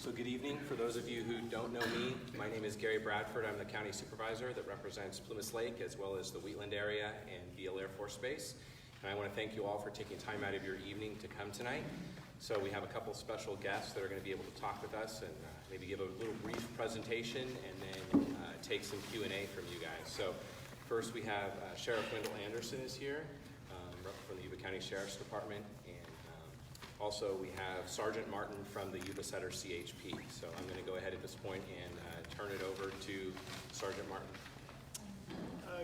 So good evening. For those of you who don't know me, my name is Gary Bradford. I'm the county supervisor that represents Plumas Lake as well as the Wheatland area and Beale Air Force Base. And I want to thank you all for taking time out of your evening to come tonight. So we have a couple special guests that are going to be able to talk with us and maybe give a little brief presentation and then take some Q&A from you guys. So first we have Sheriff Wendell Anderson is here from the Yuba County Sheriff's Department. Also, we have Sergeant Martin from the Yuba Setter CHP. So I'm going to go ahead at this point and turn it over to Sergeant Martin.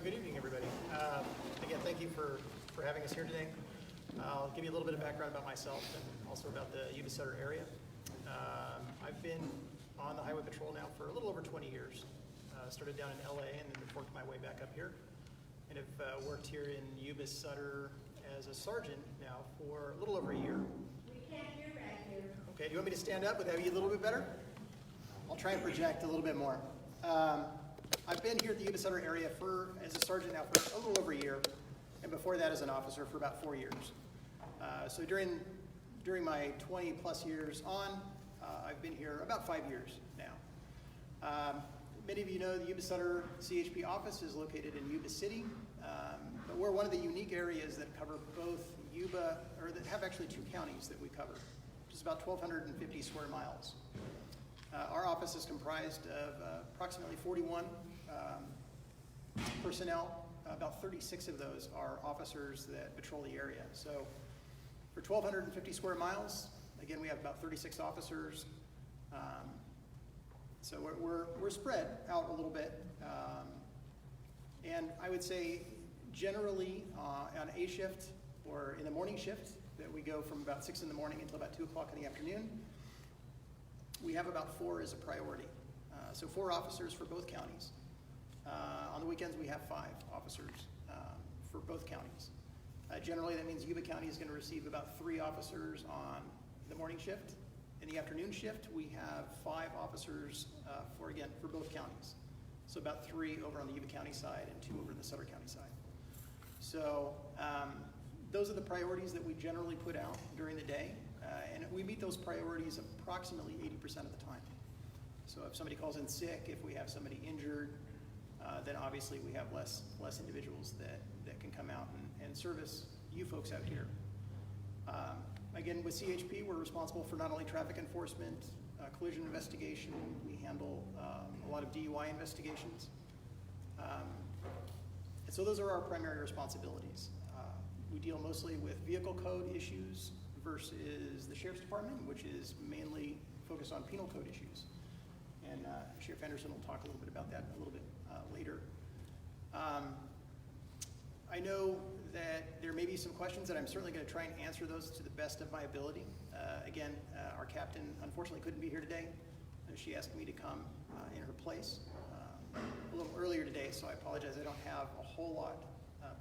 Good evening, everybody. Again, thank you for having us here today. I'll give you a little bit of background about myself and also about the Yuba Setter area. I've been on the highway patrol now for a little over 20 years. Started down in LA and then worked my way back up here. And have worked here in Yuba Setter as a sergeant now for a little over a year. Okay, do you want me to stand up? Would that be a little bit better? I'll try and project a little bit more. I've been here at the Yuba Setter area as a sergeant now for a little over a year, and before that as an officer for about 4 years. So during my 20 plus years on, I've been here about 5 years now. Many of you know the Yuba Setter CHP office is located in Yuba City, but we're one of the unique areas that cover both Yuba, or that have actually two counties that we cover, which is about 1,250 square miles. Our office is comprised of approximately 41 personnel. About 36 of those are officers that patrol the area. So for 1,250 square miles, again, we have about 36 officers. So we're spread out a little bit. And I would say generally on A shift or in the morning shift, that we go from about 6 in the morning until about 2 o'clock in the afternoon, we have about 4 as a priority. So 4 officers for both counties. On the weekends, we have 5 officers for both counties. Generally, that means Yuba County is going to receive about 3 officers on the morning shift. In the afternoon shift, we have 5 officers for both counties. So about 3 over on the Yuba County side and 2 over the Sutter County side. So those are the priorities that we generally put out during the day. And we meet those priorities approximately 80% of the time. So if somebody calls in sick, if we have somebody injured, then obviously we have less individuals that can come out and service you folks out here. Again, with CHP, we're responsible for not only traffic enforcement, collision investigation. We handle a lot of DUI investigations. And so those are our primary responsibilities. We deal mostly with vehicle code issues versus the Sheriff's Department, which is mainly focused on penal code issues. And Sheriff Anderson will talk a little bit about that a little bit later. I know that there may be some questions, and I'm certainly going to try and answer those to the best of my ability. Again, our captain unfortunately couldn't be here today. She asked me to come in her place a little earlier today, so I apologize. I don't have a whole lot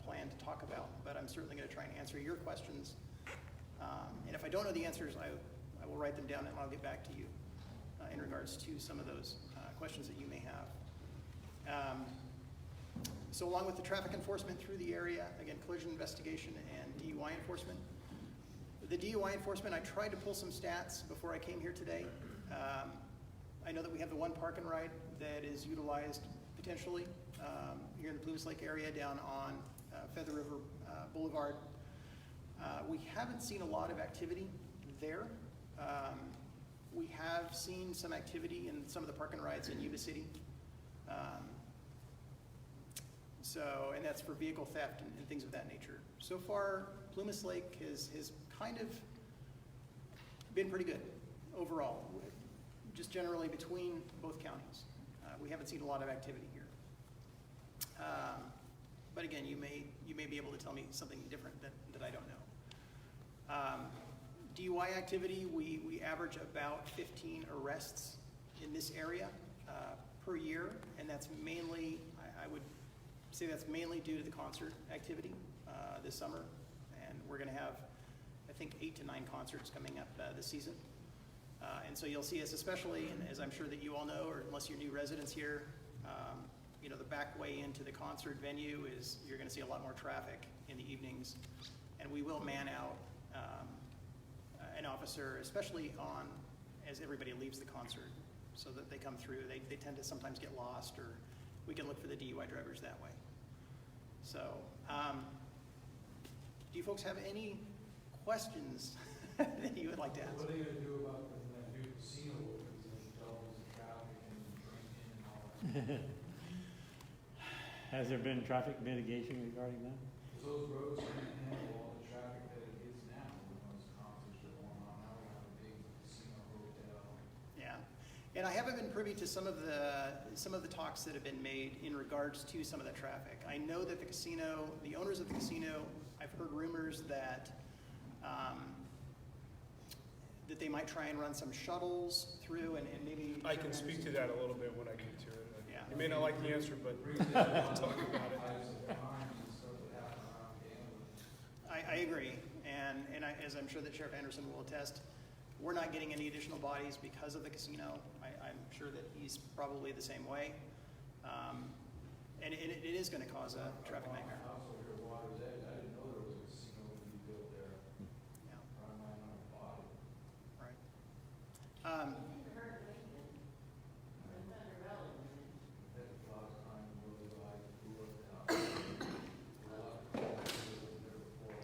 planned to talk about, but I'm certainly going to try and answer your questions. And if I don't know the answers, I will write them down and I'll get back to you in regards to some of those questions that you may have. So along with the traffic enforcement through the area, again, collision investigation and DUI enforcement. The DUI enforcement, I tried to pull some stats before I came here today. I know that we have the one park and ride that is utilized potentially here in the Plumas Lake area down on Feather River Boulevard. We haven't seen a lot of activity there. We have seen some activity in some of the park and rides in Yuba City. And that's for vehicle theft and things of that nature. So far, Plumas Lake has kind of been pretty good overall, just generally between both counties. We haven't seen a lot of activity here. But again, you may be able to tell me something different that I don't know. DUI activity, we average about 15 arrests in this area per year, and that's mainly, I would say that's mainly due to the concert activity this summer. And we're going to have, I think, 8 to 9 concerts coming up this season. And so you'll see us, especially, and as I'm sure that you all know, or unless you're new residents here, the back way into the concert venue is, you're going to see a lot more traffic in the evenings. And we will man out an officer, especially on as everybody leaves the concert, so that they come through. They tend to sometimes get lost, or we can look for the DUI drivers that way. So, do you folks have any questions that you would like to ask? What are you going to do about when that new casino opens and doubles the traffic and drinking and all that? Has there been traffic mitigation regarding that? Those roads can handle all the traffic that it is now when those concerts are going on. Now we have a big casino hotel. Yeah, and I haven't been privy to some of the talks that have been made in regards to some of the traffic. I know that the owners of the casino, I've heard rumors that that they might try and run some shuttles through, and maybe. I can speak to that a little bit when I get to it. Yeah. You may not like the answer, but I'll talk about it. I agree, and as I'm sure that Sheriff Anderson will attest, we're not getting any additional bodies because of the casino. I'm sure that he's probably the same way, and it is going to cause a traffic nightmare. Also, your Water's Edge, I didn't know there was a casino to be built there. Yeah, I might not have bought it. right. That last time was like, who was out? A lot of people that was there before.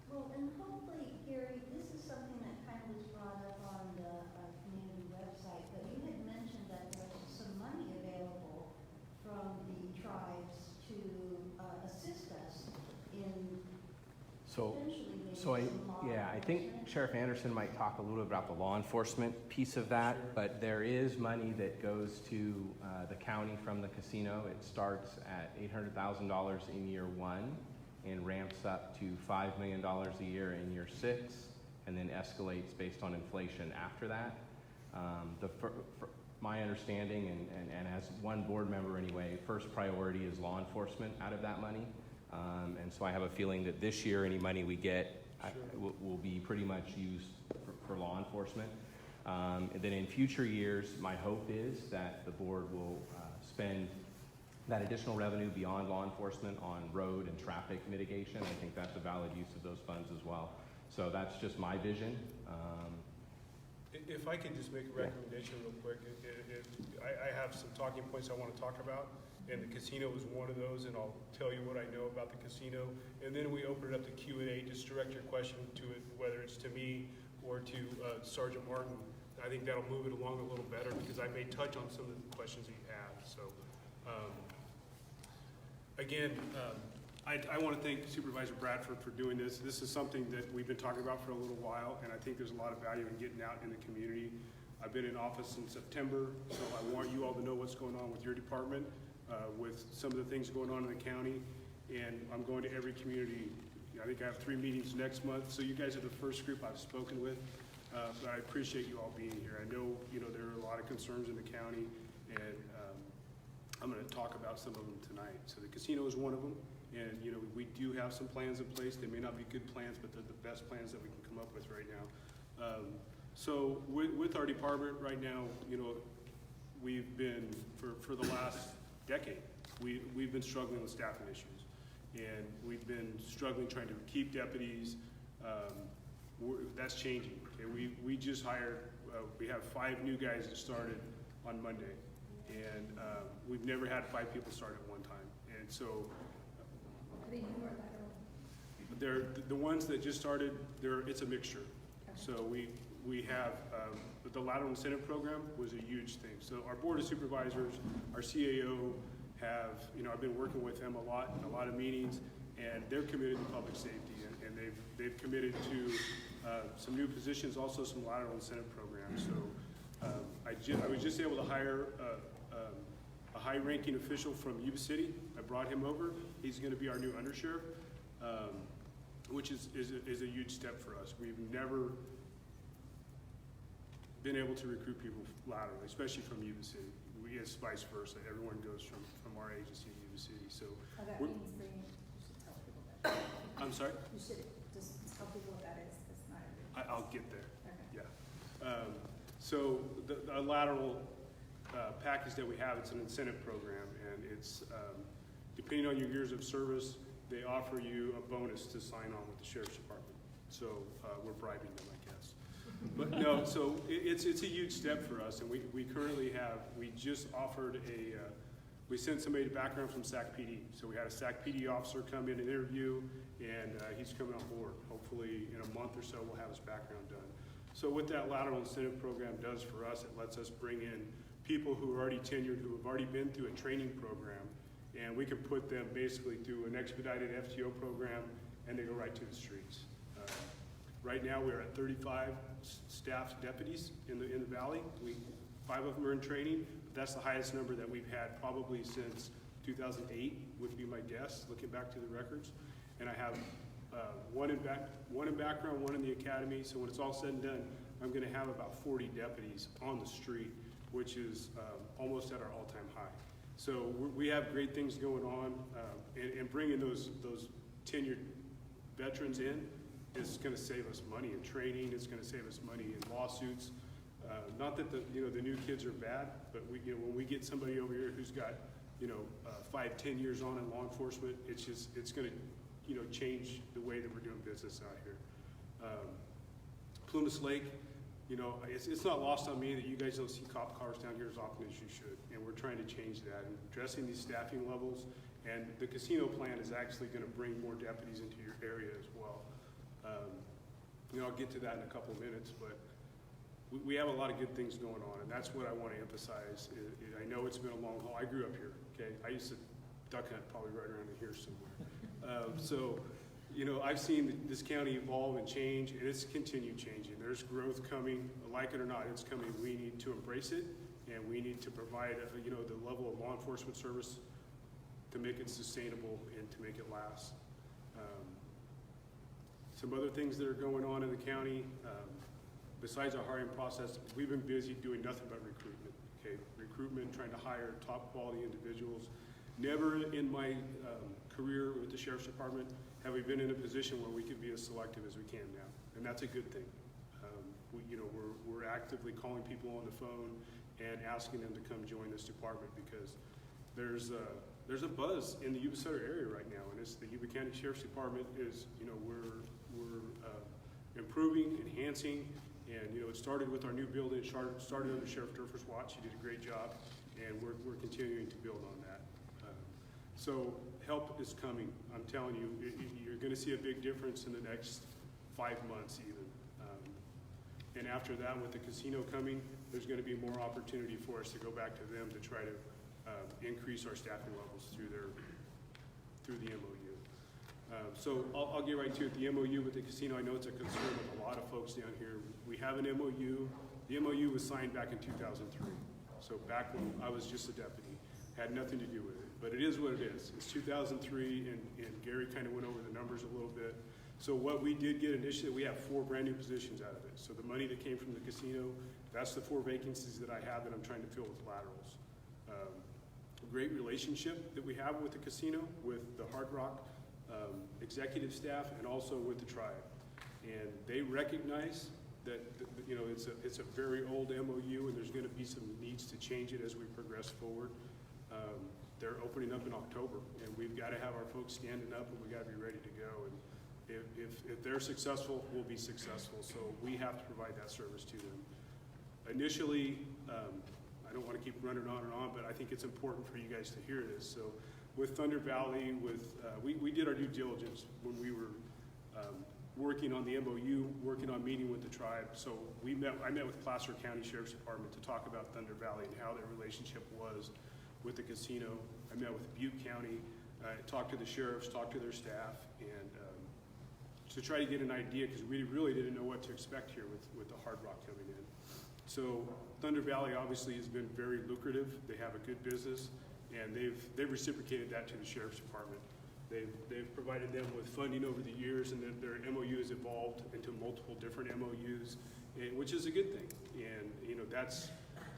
Well, and hopefully, Gary, this is something that kind of was brought up on the community website, but you had mentioned that there was some money available from the tribes to assist us in potentially maybe some law I think enforcement. Sheriff Anderson might talk a little bit about the law enforcement piece of that, but there is money that goes to the county from the casino. It starts at $800,000 in year one and ramps up to $5 million a year in year 6, and then escalates based on inflation after that. My understanding, and as one board member anyway, first priority is law enforcement out of that money. And so I have a feeling that this year any money we get will be pretty much used for law enforcement. And then in future years, my hope is that the board will spend that additional revenue beyond law enforcement on road and traffic mitigation. I think that's a valid use of those funds as well. So that's just my vision. If I could just make a recommendation real quick, I have some talking points I want to talk about, and the casino is one of those, and I'll tell you what I know about the casino, and then we open it up to Q&A. Just direct your question to it, whether it's to me or to Sergeant Martin. I think that'll move it along a little better, because I may touch on some of the questions that you have. So, again, I want to thank Supervisor Bradford for doing this. This is something that we've been talking about for a little while, and I think there's a lot of value in getting out in the community. I've been in office since September, so I want you all to know what's going on with your department, with some of the things going on in the county, and I'm going to every community. I think I have 3 meetings next month, so you guys are the first group I've spoken with, but I appreciate you all being here. I know, there are a lot of concerns in the county, and I'm going to talk about some of them tonight. So the casino is one of them. And, we do have some plans in place. They may not be good plans, but they're the best plans that we can come up with right now. So with our department right now, we've been, for the last decade, we've been struggling with staffing issues. And we've been struggling trying to keep deputies. That's changing. Okay? We just hired, we have 5 new guys that started on Monday. And we've never had 5 people start at one time. And so, they're the ones that just started. It's a mixture. So we have the lateral incentive program was a huge thing. So our board of supervisors, our CAO have I've been working with them a lot in a lot of meetings, and they're committed to public safety, and they've committed to some new positions, also some lateral incentive programs. So I was just able to hire a high-ranking official from Yuba City. I brought him over. He's going to be our new undersheriff, which is a huge step for us. We've never been able to recruit people laterally, especially from Yuba City. It's vice versa. Everyone goes from our agency to Yuba City. So that means you should tell people that. I'm sorry? You should just tell people what that is. It's not everyone. I'll get there. Okay. Yeah. So the lateral package that we have, it's an incentive program, and it's depending on your years of service, they offer you a bonus to sign on with the Sheriff's Department. So we're bribing them, I guess. But no, so it's a huge step for us, and we currently have, we just offered we sent somebody to background from SAC PD. So we had a SAC PD officer come in and interview, and he's coming on board. Hopefully in a month or so, we'll have his background done. So what that lateral incentive program does for us, it lets us bring in people who are already tenured, who have already been through a training program, and we can put them basically through an expedited FTO program, and they go right to the streets. Right now, we're at 35 staff deputies in the valley. 5 of them are in training, but that's the highest number that we've had probably since 2008 would be my guess, looking back to the records. And I have one in background, one in the academy. So when it's all said and done, I'm going to have about 40 deputies on the street, which is almost at our all-time high. So we have great things going on, and bringing those tenured veterans in is going to save us money in training. It's going to save us money in lawsuits. Not that the new kids are bad, but when we get somebody over here who's got 5-10 years on in law enforcement, it's going to change the way that we're doing business out here. Plumas Lake, it's not lost on me that you guys don't see cop cars down here as often as you should, and we're trying to change that and addressing these staffing levels. And the casino plan is actually going to bring more deputies into your area as well. I'll get to that in a couple of minutes, but we have a lot of good things going on, and that's what I want to emphasize. I know it's been a long haul. I grew up here, okay? I used to duck hunt probably right around in here somewhere. I've seen this county evolve and change, and it's continued changing. There's growth coming, like it or not, it's coming. We need to embrace it, and we need to provide, the level of law enforcement service to make it sustainable and to make it last. Some other things that are going on in the county, besides our hiring process, we've been busy doing nothing but recruitment. Okay, recruitment, trying to hire top quality individuals. Never in my career with the Sheriff's Department have we been in a position where we could be as selective as we can now, and that's a good thing. We're actively calling people on the phone and asking them to come join this department because there's a buzz in the Yuba Sutter area right now, and it's the Yuba County Sheriff's Department is we're improving, enhancing, and it started with our new building. It started under Sheriff Durfer's watch. He did a great job, and we're continuing to build on that. So help is coming. I'm telling you, you're going to see a big difference in the next 5 months even. And after that, with the casino coming, there's going to be more opportunity for us to go back to them to try to increase our staffing levels through the MOU. So I'll get right to it. The MOU with the casino, I know it's a concern with a lot of folks down here. We have an MOU. The MOU was signed back in 2003. So back when I was just a deputy, had nothing to do with it. But it is what it is. It's 2003, and Gary kind of went over the numbers a little bit. So what we did get initially, we have 4 brand new positions out of it. So the money that came from the casino, that's the 4 vacancies that I have that I'm trying to fill with laterals. A great relationship that we have with the casino, with the Hard Rock executive staff, and also with the tribe. And they recognize that it's a very old MOU, and there's going to be some needs to change it as we progress forward. They're opening up in October, and we've got to have our folks standing up, and we've got to be ready to go. And if they're successful, we'll be successful. So we have to provide that service to them. Initially, I don't want to keep running on and on, but I think it's important for you guys to hear this. So with Thunder Valley, we did our due diligence when we were working on the MOU, working on meeting with the tribe. So I met with Placer County Sheriff's Department to talk about Thunder Valley and how their relationship was with the casino. I met with Butte County, talked to the sheriffs, talked to their staff, and to try to get an idea, because we really didn't know what to expect here with the Hard Rock coming in. So Thunder Valley obviously has been very lucrative. They have a good business, and they've reciprocated that to the Sheriff's Department. They've provided them with funding over the years, and their MOU has evolved into multiple different MOUs, which is a good thing. And that's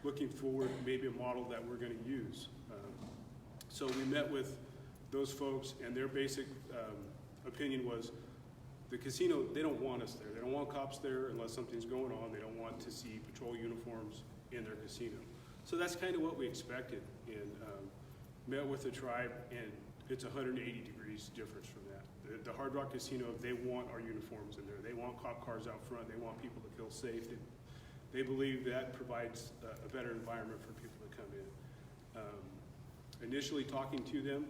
looking forward, maybe a model that we're going to use. So we met with those folks, and their basic opinion was the casino, they don't want us there. They don't want cops there unless something's going on. They don't want to see patrol uniforms in their casino. So that's kind of what we expected. And met with the tribe, and it's 180 degrees difference from that. The Hard Rock Casino, they want our uniforms in there. They want cop cars out front. They want people to feel safe. They believe that provides a better environment for people to come in. Initially talking to them,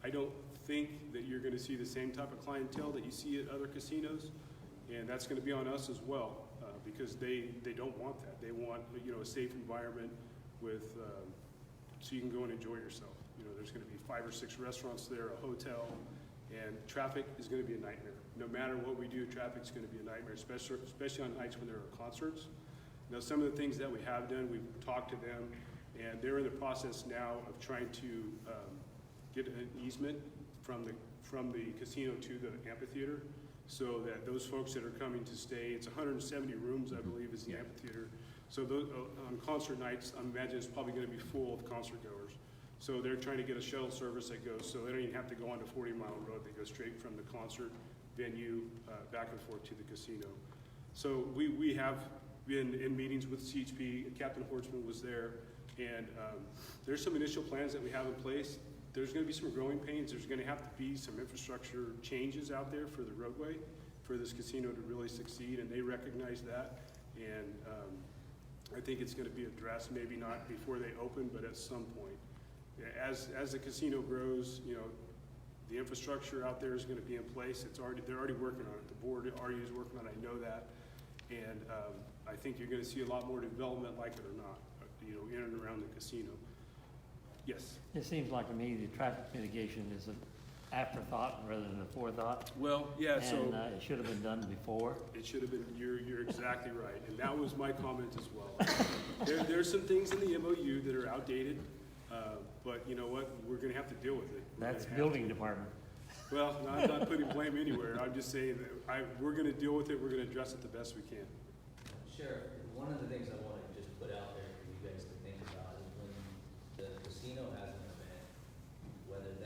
I don't think that you're gonna see the same type of clientele that you see at other casinos, and that's gonna be on us as well, because they don't want that. They want, you know, a safe environment with, so you can go and enjoy yourself. You know, there's gonna be 5 or 6 restaurants there, a hotel, and traffic is gonna be a nightmare. No matter what we do, traffic's gonna be a nightmare, especially on nights when there are concerts. Now, some of the things that we have done, we've talked to them, and they're in the process now of trying to get an easement from the casino to the amphitheater, so that those folks that are coming to stay, it's 170 rooms, I believe, is the amphitheater. So those, on concert nights, I imagine it's probably gonna be full of concert goers. So they're trying to get a shuttle service that goes, so they don't even have to go on the 40-mile road. They go straight from the concert venue back and forth to the casino. So we have been in meetings with CHP. Captain Hortzman was there, and there's some initial plans that we have in place. There's going to be some growing pains. There's going to have to be some infrastructure changes out there for the roadway for this casino to really succeed, and they recognize that. And I think it's going to be addressed, maybe not before they open, but at some point. As the casino grows, you know, the infrastructure out there is going to be in place. They're already working on it. The board already is working on it. I know that, and I think you're going to see a lot more development, like it or not, you know, in and around the casino. Yes. It seems like to me the traffic mitigation is an afterthought rather than a forethought. Well, yeah. So And it should have been done before. it should have been. You're exactly right, and that was my comment as well. There's some things in the MOU that are outdated, but you know what? We're going to have to deal with it. That's building department. Well, no, I'm not putting blame anywhere. I'm just saying that we're going to deal with it. We're going to address it the best we can. Sheriff, one of the things I want to just put out there for you guys to think about is when the casino has an event, whether it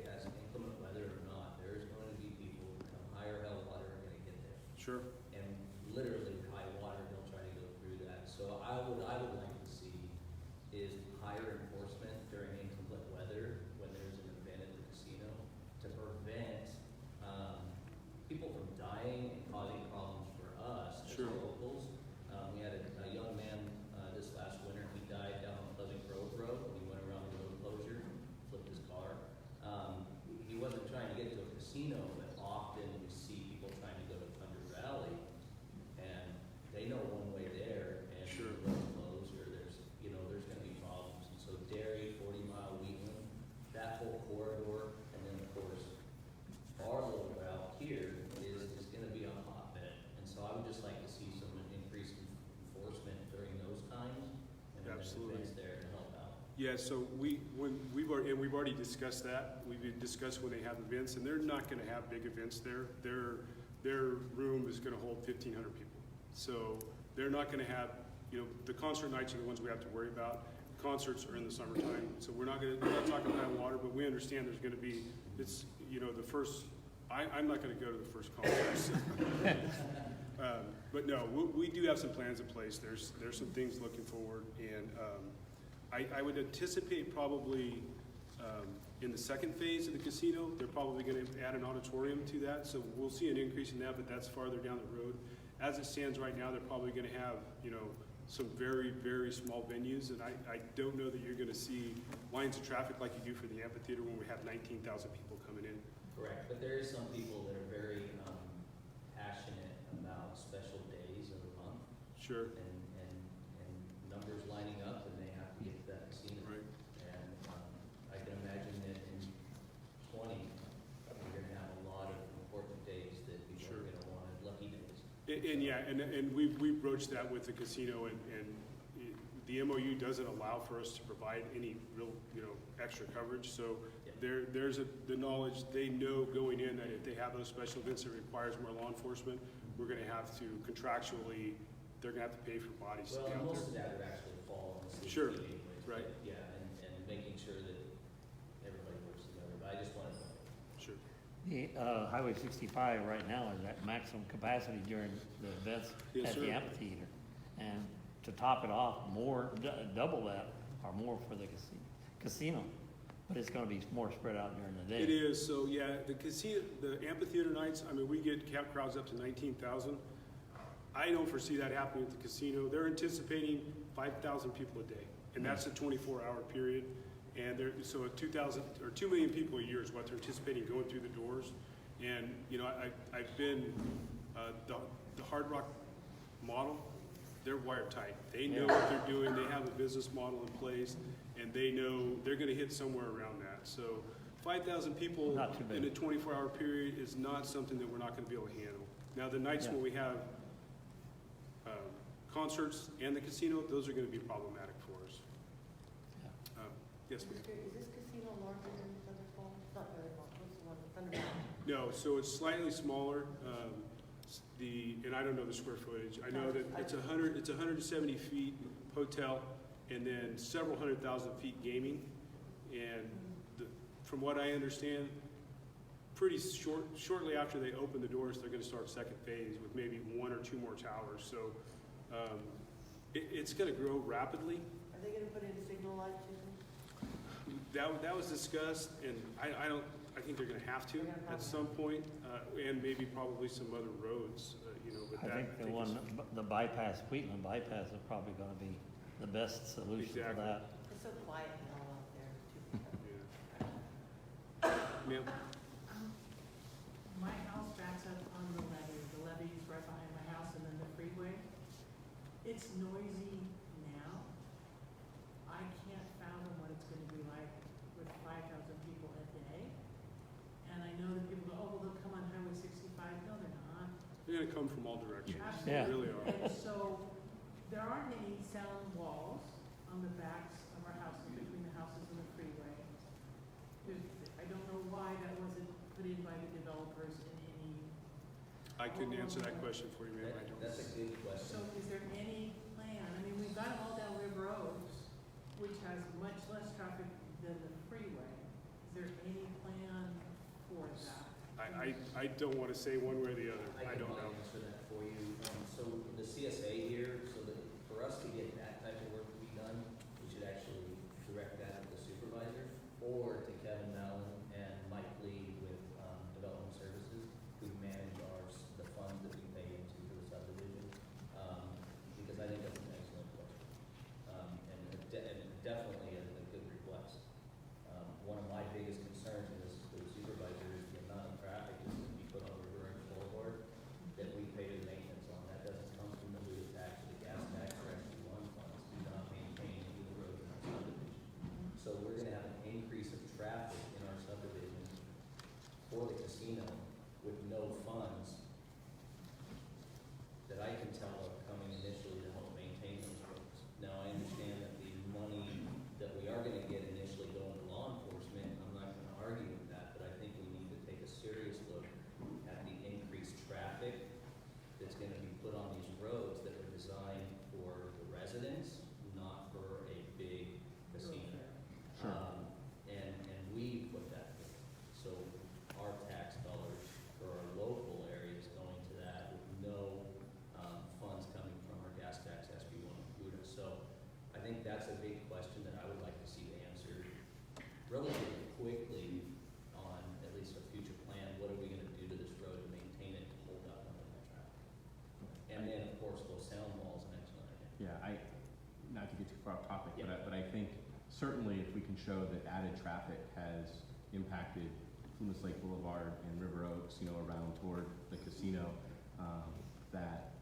has inclement weather or not, there's going to be people who come high or hell water are going to get there. Sure. And literally high water, they'll try to go through that. So I would like to see is higher enforcement during inclement weather when there's an event at the casino to prevent people from dying and causing problems for us as Sure. locals. We had a young man this last winter. He died down on Pleasant Grove Road when he went around the road closure, flipped his car. He wasn't trying to get to a casino, but often we see people trying to go to Thunder Valley, and they know one way there, and Sure. the road closed, or there's going to be problems. And so Derry, 40-mile Wheatland, that whole corridor, and then of course our little route here is going to be a hotbed. And so I would just like to see some increased enforcement during those times, and then Absolutely. events there to help out. Yeah, so we've already discussed that. We've discussed when they have events, and they're not going to have big events there. Their room is going to hold 1,500 people. So they're not going to have, you know, the concert nights are the ones we have to worry about. Concerts are in the summertime, so we're not talking high water, but we understand there's going to be, it's, you know, the first. I'm not going to go to the first concerts. But no, we do have some plans in place. There's some things looking forward, and I would anticipate probably in the second phase of the casino, they're probably going to add an auditorium to that. So we'll see an increase in that, but that's farther down the road. As it stands right now, they're probably going to have, you know, some very, very small venues, and I don't know that you're going to see lines of traffic like you do for the amphitheater when we have 19,000 people coming in. Correct, but there is some people that are very passionate about special days of the month, Sure. and numbers lining up, and they have to get to that casino. Right. And I can imagine that in 20, you're going to have a lot of important days that people Sure. are going to want, lucky days. And yeah, and we've broached that with the casino, and the MOU doesn't allow for us to provide any real, you know, extra coverage. So Yeah. there's the knowledge, they know going in that if they have those special events that requires more law enforcement, we're going to have to contractually, they're going to have to pay for bodies to Well, be and out most there. of that would actually fall on the city Sure. anyways. Right. But yeah, and making sure that everybody works together, but I just wanted to. Sure. The Highway 65 right now is at maximum capacity during the events Yes, at sir. the amphitheater. And to top it off, double that or more for the casino. But it's gonna be more spread out during the day. It is, so yeah, the casino, the amphitheater nights, I mean, we get camp crowds up to 19,000. I don't foresee that happening at the casino. They're anticipating 5,000 people a day, and that's a 24-hour period. And so 2 million people a year is what they're anticipating going through the doors. And, you know, I've been, the Hard Rock model, they're wiretight. They know what they're doing, they have a business model in place, and they know they're gonna hit somewhere around that. So 5,000 people in a 24-hour period is not something that we're not gonna be able to handle. Now, the nights when we have concerts and the casino, those are gonna be problematic for us. Yes, ma'am. Is this casino larger than Thunderfall? It's not Thunderfall, what's the one, Thunderfall? No, so it's slightly smaller. And I don't know the square footage. I know that it's 170 feet hotel, and then several 100,000 feet gaming. And from what I understand, shortly after they open the doors, they're going to start second phase with maybe 1 or 2 more towers. So it's going to grow rapidly. Are they gonna put in signal lights in? That was discussed, and I think they're gonna have to at some point, and maybe probably some other roads, you know, but I think the bypass, Wheatland bypass is probably gonna be the best solution for Exactly. that. It's so quiet and all out there, too. Ma'am? My house backs up on the levee. The levee is right behind my house and then the freeway. It's noisy now. I can't fathom what it's gonna be like with 5,000 people a day. And I know that people go, oh, well, they'll come on Highway 65. No, they're not. They're gonna come from all directions. Absolutely. Yeah. They really are. And so there aren't any sound walls on the backs of our houses, between the houses and the freeway. I don't know why that wasn't put in by the developers in any. I couldn't answer that question for you, ma'am. I don't. That's a good So question. is there any plan? I mean, we've got them all down River Oaks, which has much less traffic than the freeway. Is there any plan for that? I don't wanna say one way or the other. I can don't know. probably answer that for you. So the CSA here, so that for us to get that type of work to be done, we should actually direct that to the supervisor or to Kevin Mallon and Mike Lee with Development Services, who manage the funds that we pay into for the subdivision. Because I think that's an excellent question. And definitely a good request. One of my biggest concerns in this for the supervisor is the amount of traffic that's going to be put on River and Boulevard that we pay the maintenance on. That doesn't come from the wheel tax or the gas tax or SB1 funds. Do not maintain any of the roads in our subdivision. So we're going to have an increase of traffic in our subdivision for the casino with no funds that I can tell are coming initially to help maintain those roads. Now, I understand that the money that we are gonna get initially going to law enforcement, I'm not gonna argue with that, but I think we need to take a serious look at the increased traffic that's gonna be put on these roads that are designed for the residents, not for a big casino. Sure. And we put that there. So our tax dollars for our local area is going to that with no funds coming from our gas tax SB1 included. So I think that's a big question that I would like to see answered relatively quickly on at least a future plan. What are we gonna do to this road to maintain it, to hold up under that traffic? And then, of course, those sound walls and excellent. Yeah, not to get too far off topic, Yeah. but I think certainly if we can show that added traffic has impacted Plumas Lake Boulevard and River Oaks, you know, around toward the casino, that,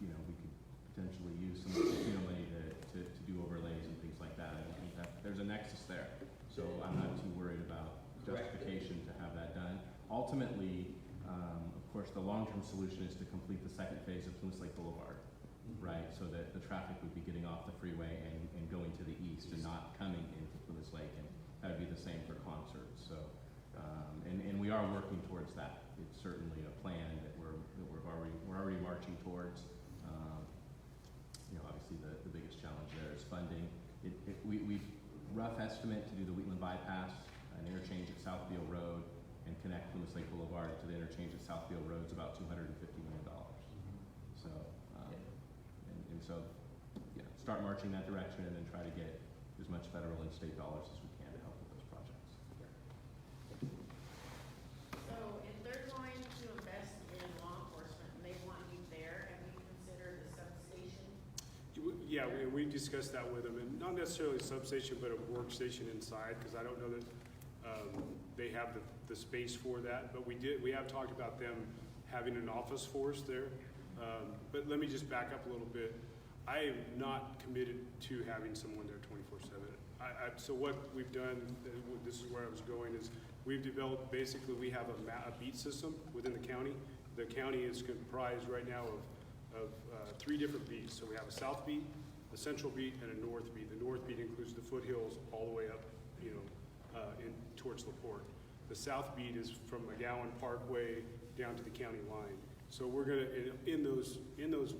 you know, we could potentially use some of the casino money to do overlays and things like that. I think that there's a nexus there. So I'm not too worried about Correct. justification to have that done. Ultimately, of course, the long-term solution is to complete the second phase of Plumas Lake Boulevard, right? So that the traffic would be getting off the freeway and going to the east and not coming into Plumas Lake. And that would be the same for concerts. So, and we are working towards that. It's certainly a plan that we're already marching towards. You know, obviously the biggest challenge there is funding. We rough estimate to do the Wheatland bypass, an interchange at Southfield Road, and connect Plumas Lake Boulevard to the interchange at Southfield Road is about $250 million. So, and so, yeah, start marching that direction and then try to get as much federal and state dollars as we can to help with those projects. and we discussed that with them, and not necessarily a substation, but a workstation inside, because I don't know that they have the space for that. But we have talked about them having an office for us there. But let me just back up a little bit. I am not committed to having someone there 24/7. So what we've done, this is where I was going, is we've developed, basically we have a beat system within the county. The county is comprised right now of 3 different beats. So we have a south beat, a central beat, and a north beat. The north beat includes the foothills all the way up, in towards LaPorte. The south beat is from McGowan Parkway down to the county line. So we're gonna, in those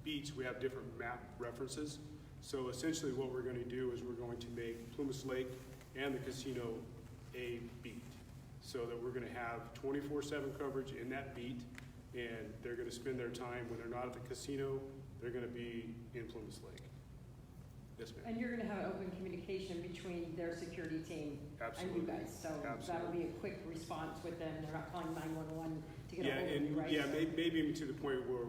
beats, we have different map references. So essentially what we're gonna do is we're going to make Plumas Lake and the casino a beat. So that we're gonna have 24/7 coverage in that beat, and they're gonna spend their time, when they're not at the casino, they're gonna be in Plumas Lake. Yes, ma'am. And you're gonna have open communication between their security team and Absolutely. you guys, so that'll Absolutely. be a quick response with them, they're not calling 911 to get a Yeah, hold of you, and right? yeah, So- maybe even to the point where,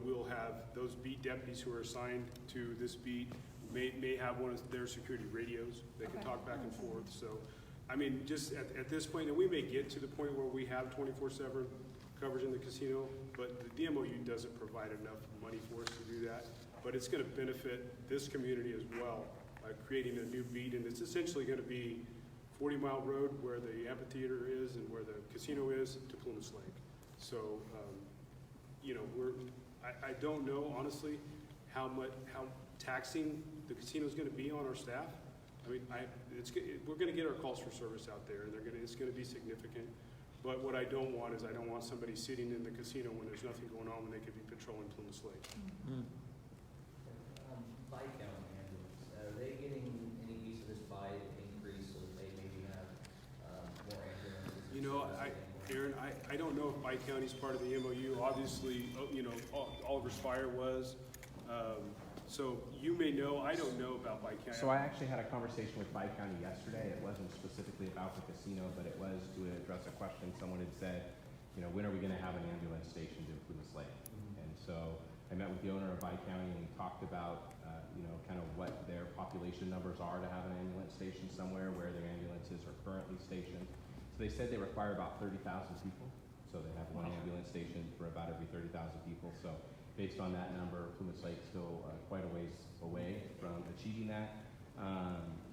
we'll have those beat deputies who are assigned to this beat may have one of their security radios. They can Okay. talk back and forth. So, I mean, just at this point, and we may get to the point where we have 24/7 coverage in the casino, but the DMOU doesn't provide enough money for us to do that. But it's gonna benefit this community as well by creating a new beat, and it's essentially gonna be 40 Mile Road where the amphitheater is and where the casino is to Plumas Lake. So, I don't know honestly how taxing the casino's gonna be on our staff. I mean, we're gonna get our calls for service out there, and it's gonna be significant. But what I don't want is I don't want somebody sitting in the casino when there's nothing going on when they could be patrolling Plumas Lake. Bi-county ambulance, are they getting any piece of this by increase so that they maybe have more ambulances? You know, Aaron, I don't know if Bi-County's part of the MOU. Obviously, Oliver's Fire was. So you may know, I don't know about Bi-County. So I actually had a conversation with Bi County yesterday. It wasn't specifically about the casino, but it was to address a question someone had said, when are we gonna have an ambulance stationed in Plumas Lake? And so I met with the owner of Bi County, and we talked about, kind of what their population numbers are to have an ambulance station somewhere, where their ambulances are currently stationed. So they said they require about 30,000 people. So they have one ambulance station for about every 30,000 people. So based on that number, Plumas Lake's still quite a ways away from achieving that.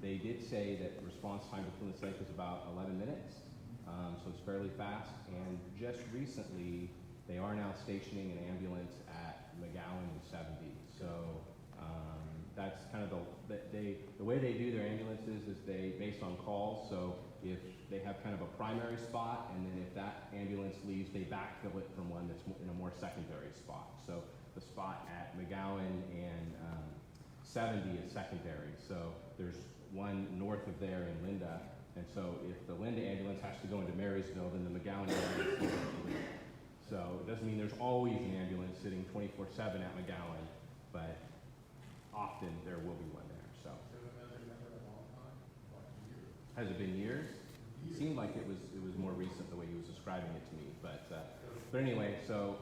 They did say that response time to Plumas Lake is about 11 minutes. So it's fairly fast. And just recently, they are now stationing an ambulance at McGowan and 70. So that's kind of the way they do their ambulances is based on calls. So if they have kind of a primary spot, and then if that ambulance leaves, they backfill it from one that's in a more secondary spot. So the spot at McGowan and 70 is secondary. So there's one north of there in Linda. And so if the Linda ambulance has to go into Marysville, then the McGowan ambulance needs to leave. So it doesn't mean there's always an ambulance sitting 24/7 at McGowan, but often there will be one there. So has it been years? It seemed like it was more recent the way he was describing it to me. But anyway, so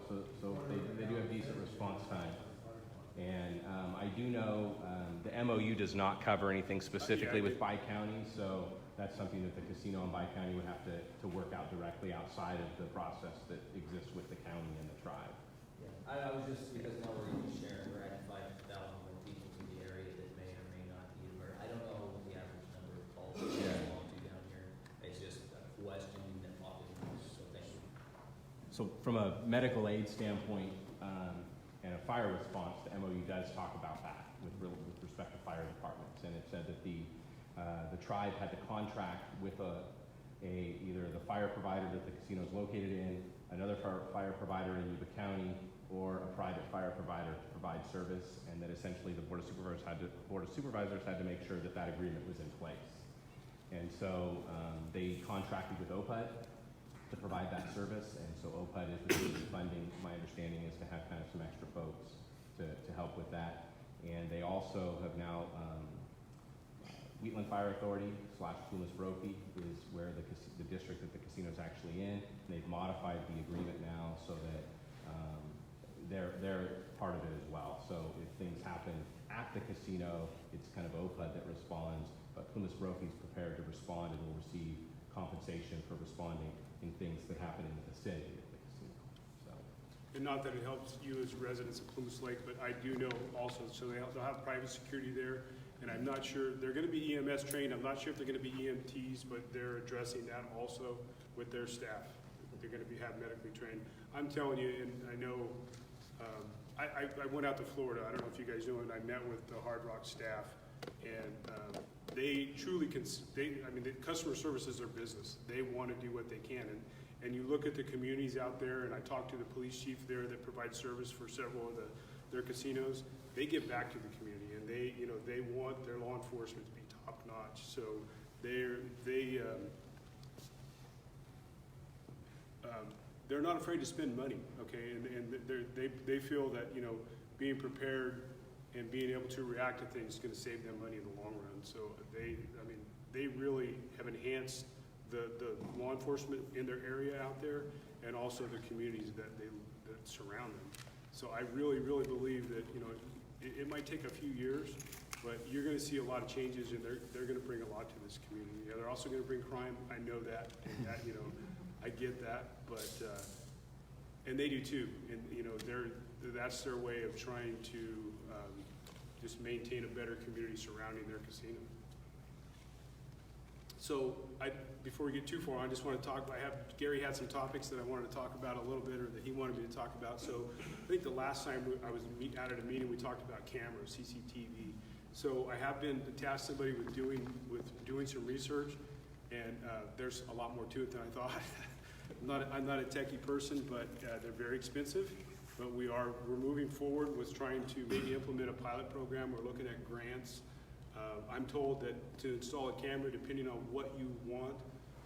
they do have decent response time. And I do know the MOU does not cover anything specifically with Bi-County, so that's something that the casino and Bi-County would have to work out directly outside of the process that exists with the county and the tribe. Yeah, I was just, because now we're even sharing, we're adding 5,000 more people to the area that may or may not be aware. I don't know what the average number of calls belong to down here. It's just a question that popped in, so thank you. So from a medical aid standpoint and a fire response, the MOU does talk about that with respect to fire departments. And it said that the tribe had to contract with either the fire provider that the casino is located in, another fire provider in Yuba County, or a private fire provider to provide service, and that essentially the Board of Supervisors had to make sure that that agreement was in place. And so they contracted with OPUD to provide that service, and so OPUD is receiving funding. My understanding is to have kind of some extra folks to help with that. And they also have now, Wheatland Fire Authority / Plumas Brophy is where the district that the casino is actually in. And they've modified the agreement now so that they're part of it as well. So if things happen at the casino, it's kind of OPA that responds, but Plumas Brophy's prepared to respond and will receive compensation for responding in things that happen in the vicinity of the casino. So, And not that it helps you as residents of Plumas Lake, but I do know also, so they'll have private security there, and I'm not sure, they're gonna be EMS trained, I'm not sure if they're gonna be EMTs, but they're addressing that also with their staff. They're gonna have medically trained. I'm telling you, and I know, I went out to Florida, I don't know if you guys know, and I met with the Hard Rock staff, and they truly the customer service is their business. They want to do what they can, and you look at the communities out there, and I talked to the police chief there that provides service for several of their casinos. They give back to the community, and they want their law enforcement to be top notch. So they're not afraid to spend money, okay, and they feel that being prepared and being able to react to things is going to save them money in the long run. So they really have enhanced the law enforcement in their area out there, and also the communities that surround them. So I really, really believe that it might take a few years, but you're going to see a lot of changes, and they're going to bring a lot to this community. Yeah, they're also going to bring crime. I know that, and that I get that, but and they do too. And that's their way of trying to just maintain a better community surrounding their casino. So before we get too far, I just want to talk. Gary had some topics that I wanted to talk about a little bit, or that he wanted me to talk about. So I think the last time I was out at a meeting, we talked about cameras, CCTV. So I have been tasked somebody with doing some research, and there's a lot more to it than I thought. I'm not a techie person, but they're very expensive. But we're moving forward with trying to maybe implement a pilot program. We're looking at grants. I'm told that to install a camera, depending on what you want,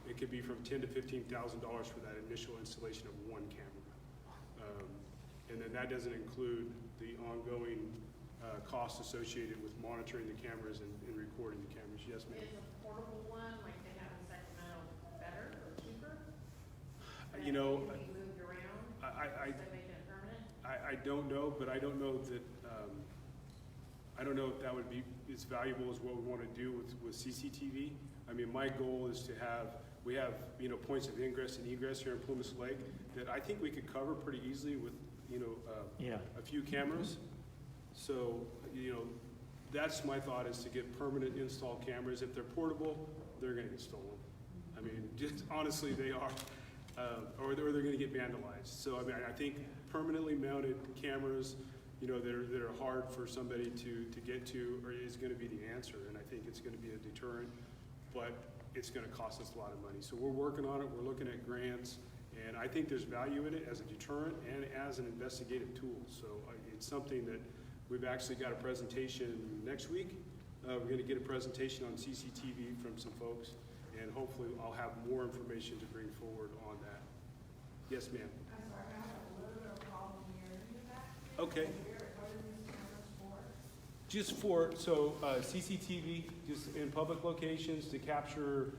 it could be from $10,000 to $15,000 for that initial installation of one camera. And then that doesn't include the ongoing costs associated with monitoring the cameras and recording the cameras. Yes, ma'am? Is a portable one, like they have in Sacramento, better or cheaper? That can be moved around instead of making it permanent? I don't know, but I don't know that I don't know if that would be as valuable as what we want to do with CCTV. I mean, my goal is to we have points of ingress and egress here in Plumas Lake that I think we could cover pretty easily with a few cameras. So that's my thought, is to get permanent install cameras. If they're portable, they're going to get stolen. I mean, just honestly, they are, or they're going to get vandalized. So I mean, I think permanently mounted cameras, that are hard for somebody to get to, or is going to be the answer. And I think it's going to be a deterrent, but it's going to cost us a lot of money. So we're working on it. We're looking at grants, and I think there's value in it as a deterrent and as an investigative tool. So it's something that we've actually got a presentation next week. We're going to get a presentation on CCTV from some folks, and hopefully I'll have more information to bring forward on that. Yes, ma'am. I'm sorry, I have a little bit of a problem here. Okay. What are these cameras for? Just CCTV, just in public locations to capture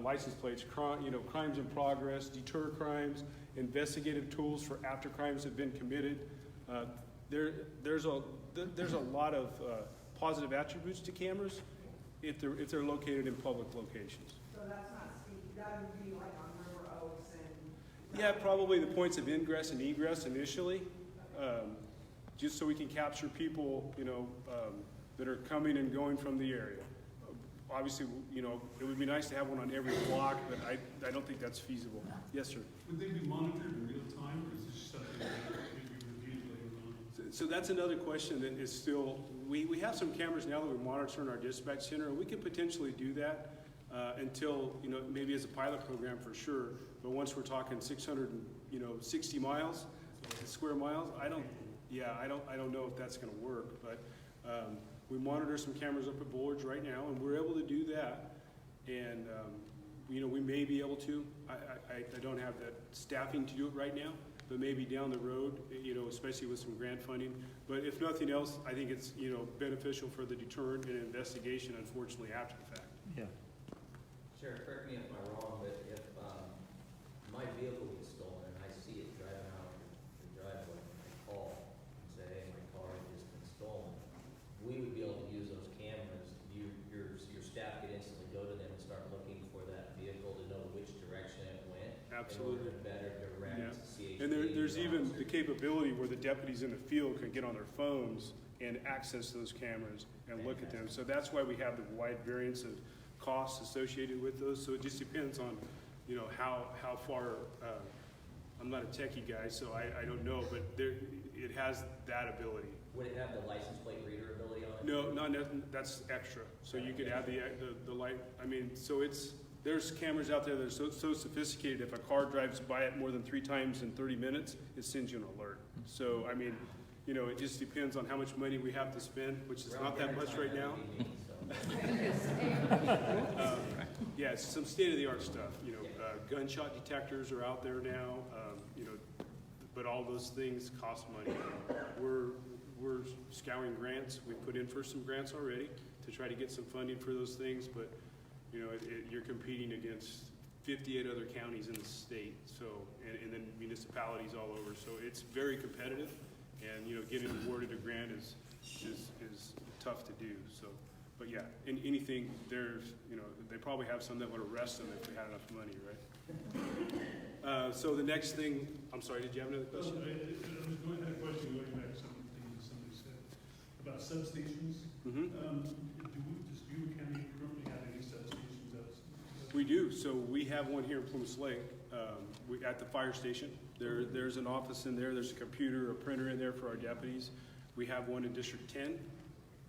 license plates, crimes in progress, deter crimes, investigative tools for after crimes have been committed. There's a lot of positive attributes to cameras if they're located in public locations. So that's not that would be like on River Oaks and. Yeah, probably the points of ingress and egress initially, just so we can capture people, that are coming and going from the area. Obviously, it would be nice to have one on every block, but I don't think that's feasible. Yes, sir. Would they be monitored in real time, or is this something that could be reviewed later on? So that's another question that is still, we have some cameras now that we monitor in our dispatch center, and we could potentially do that until, maybe as a pilot program for sure, but once we're talking 660 miles, square miles, I don't know if that's gonna work, but we monitor some cameras up at Bullards right now, and we're able to do that, and we may be able to. I don't have that staffing to do it right now, but maybe down the road, especially with some grant funding. But if nothing else, I think it's beneficial for the deterrent and investigation, unfortunately, after the fact. Yeah. Sheriff, correct me if I'm wrong, but if my vehicle gets stolen and I see it driving out the driveway, and I call and say, hey, my car has just been stolen, we would absolutely. In order to better direct CHP. And there's even the capability where the deputies in the field can get on their phones and access those cameras and look at them. So that's why we have the wide variance of costs associated with those. So it just depends on, you know, how far, I'm not a techie guy, so I don't know, but it has that ability. Would it have the license plate reader ability on it? No, not nothing, that's extra. So you could add the light, I mean, so there's cameras out there that are so sophisticated, if a car drives by it more than 3 times in 30 minutes, it sends you an alert. So, I mean, you know, it just depends on how much money we have to spend, which is not that much right now. Yeah, it's some state-of-the-art stuff, you know, gunshot detectors are out there now, you know, but all those things cost money. We're scouring grants. We put in for some grants already to try to get some funding for those things, but you know, you're competing against 58 other counties in the state, so and then municipalities all over. So it's very competitive, and you know, getting awarded a grant is tough to do. So, but yeah, in anything, there's, you know, they probably have some that would arrest them if they had enough money, right? So the next thing, I'm sorry, did you have another question? I was going to have a question going back to something that somebody said about substations. Does Yuba County currently have any substations out? We do. So we have one here in Plumas Lake, at the fire station. There's an office in there. There's a computer, a printer in there for our deputies. We have one in District 10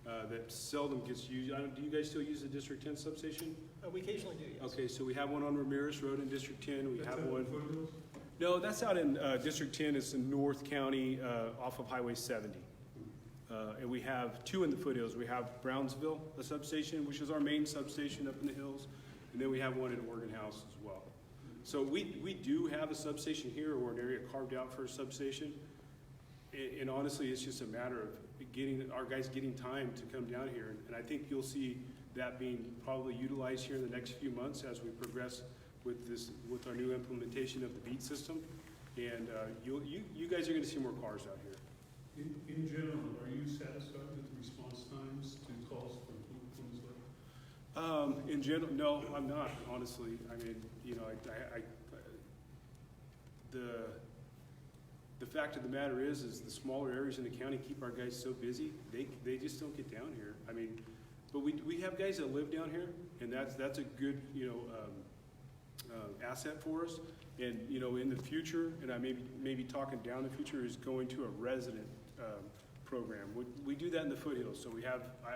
that seldom gets used. Do you guys still use the District 10 substation? We occasionally do, yes. Okay, so we have one on Ramirez Road in District 10. We That's have out in one. Foothills? No, that's out in District 10. It's in North County off of Highway 70. And we have 2 in the foothills. We have Brownsville, a substation, which is our main substation up in the hills. And then we have one in Oregon House as well. So we do have a substation here, or an area carved out for a substation. And honestly, it's just a matter of getting our guys getting time to come down here. And I think you'll see that being probably utilized here in the next few months as we progress with our new implementation of the beat system. And you guys are going to see more cars out here. In general, are you satisfied with the response times to calls from Plumas Lake? In general, no, I'm not, honestly. I mean, you know, the fact of the matter is the smaller areas in the county keep our guys so busy, they just don't get down here. I mean, but we have guys that live down here, and that's a good, you know, asset for us. And, you know, in the future, and I maybe talking down the future, is going to a resident program. We do that in the foothills. So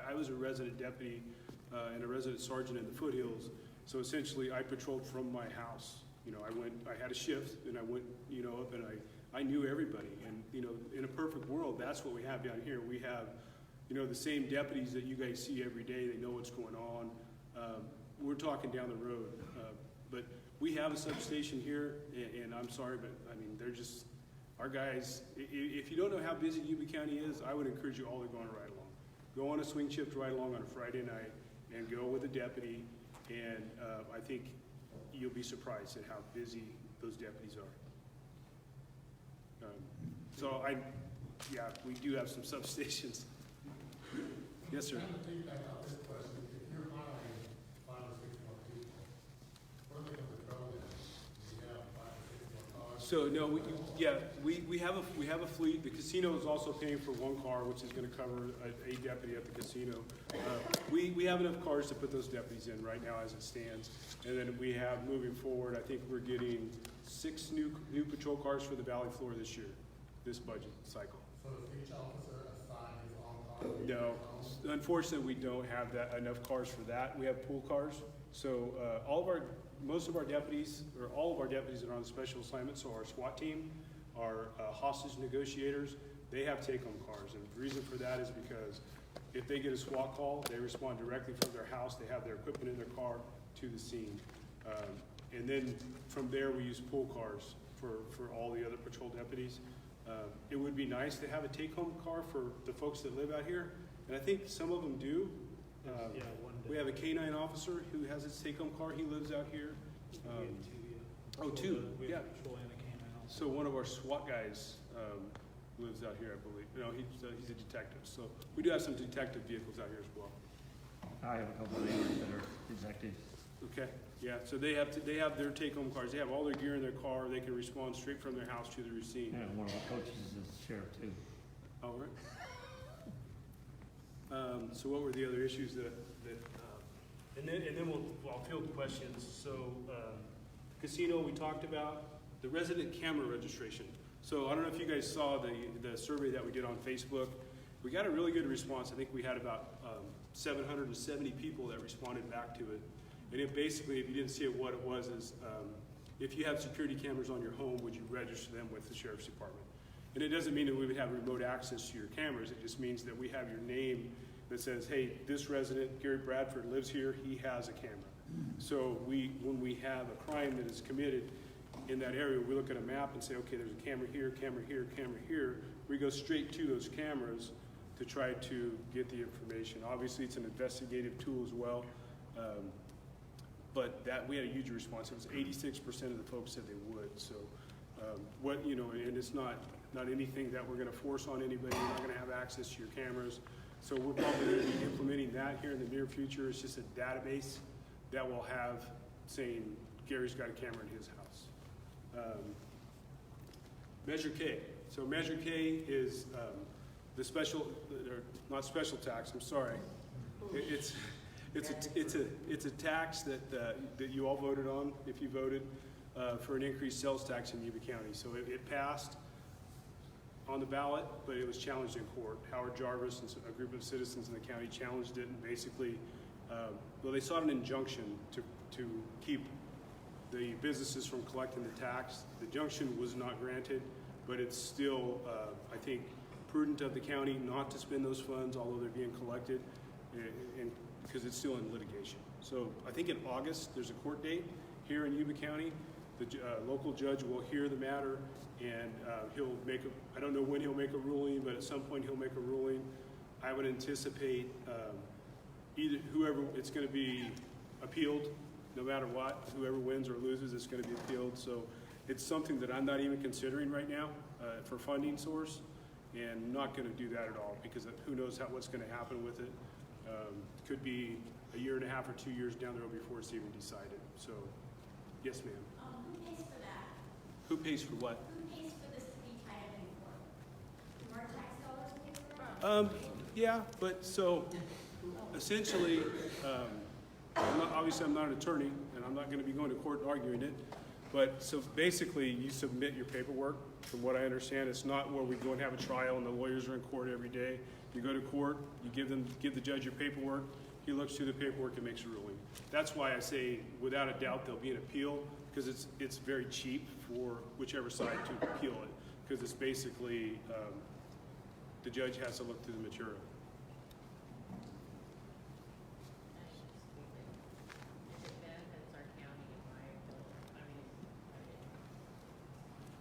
I was a resident deputy and a resident sergeant in the foothills. So essentially, I patrolled from my house. You know, I had a shift, and I went, you know, up, and I knew everybody. And, you know, in a perfect world, that's what we have down here. We have, you know, the same deputies that you guys see every day. They know what's going on. We're talking down the road. But we have a substation here, and I'm sorry, but, I mean, they're just, our guys, if you don't know how busy Yuba County is, I would encourage you all to go on a ride along. Go on a swing shift ride along on a Friday night and go with a deputy, and I think you'll be surprised at how busy those deputies are. So yeah, we do have some substations. Yes, sir. So no, we have a fleet. The casino is also paying for one car, which is going to cover a deputy at the casino. We have enough cars to put those deputies in right now as it stands, and then we have moving forward. I think we're getting 6 new patrol cars for the Valley floor this year, this budget cycle. So does each officer assign his own car? No, unfortunately, we don't have enough cars for that. We have pool cars, so most of our deputies, or all of our deputies that are on special assignment, so our SWAT team, our hostage negotiators, they have take-home cars. And the reason for that is because if they get a SWAT call, they respond directly from their house. They have their equipment in their car to the scene. And then from there, we use pool cars for all the other patrol deputies. It would be nice to have a take-home car for the folks that live out here, and I think some of them do. We have a K-9 officer who has his take-home car. He lives out here. Two. Yeah. So one of our SWAT guys lives out here, I believe. No, he's a detective. So we do have some detective vehicles out here as well. I have a couple of neighbors that are detectives. Okay, yeah, so they have their take-home cars, they have all their gear in their car, they can respond straight from their house to the scene. Yeah, one of the coaches is sheriff too. All right. So what were the other issues that and then I'll field questions. So, casino we talked about, the resident camera registration. So I don't know if you guys saw the survey that we did on Facebook. We got a really good response. I think we had about 770 people that responded back to it. And it basically, if you didn't see it, what it was is, if you have security cameras on your home, would you register them with the Sheriff's Department? And it doesn't mean that we would have remote access to your cameras. It just means that we have your name that says, hey, this resident, Gary Bradford, lives here, he has a camera. So when we have a crime that is committed in that area, we look at a map and say, okay, there's a camera here, camera here, camera here. We go straight to those cameras to try to get the information. Obviously, it's an investigative tool as well. But we had a huge response. It was 86% of the folks said they would. So and it's not anything that we're gonna force on anybody. You're not gonna have access to your cameras. So we're probably gonna be implementing that here in the near future. It's just a database that will have saying Gary's got a camera in his house. Measure K. So Measure K is the special, or not special tax, I'm sorry. It's a tax that you all voted on, if you voted, for an increased sales tax in Yuba County. So it passed on the ballot, but it was challenged in court. Howard Jarvis and a group of citizens in the county challenged it, and basically, they sought an injunction to keep the businesses from collecting the tax. The injunction was not granted, but it's still, I think, prudent of the county not to spend those funds, although they're being collected, and because it's still in litigation. So I think in August, there's a court date here in Yuba County. The local judge will hear the matter, and he'll make I don't know when he'll make a ruling, but at some point he'll make a ruling. I would anticipate either whoever, it's going to be appealed no matter what. Whoever wins or loses, it's going to be appealed. So it's something that I'm not even considering right now for funding source, and not going to do that at all, because who knows what's going to happen with it. Could be a year and a half or 2 years down the road before it's even decided. So, yes, ma'am. Who pays for that? Who pays for what? Who pays for this to be tied in for? Do our tax dollars pay for that? Yeah, but so essentially, obviously I'm not an attorney, and I'm not going to be going to court and arguing it. But so basically, you submit your paperwork. From what I understand, it's not where we go and have a trial and the lawyers are in court every day. You go to court, you give the judge your paperwork. He looks through the paperwork and makes a ruling. That's why I say, without a doubt, there'll be an appeal, because it's very cheap for whichever side to appeal it, because it's basically the judge has to look through the material.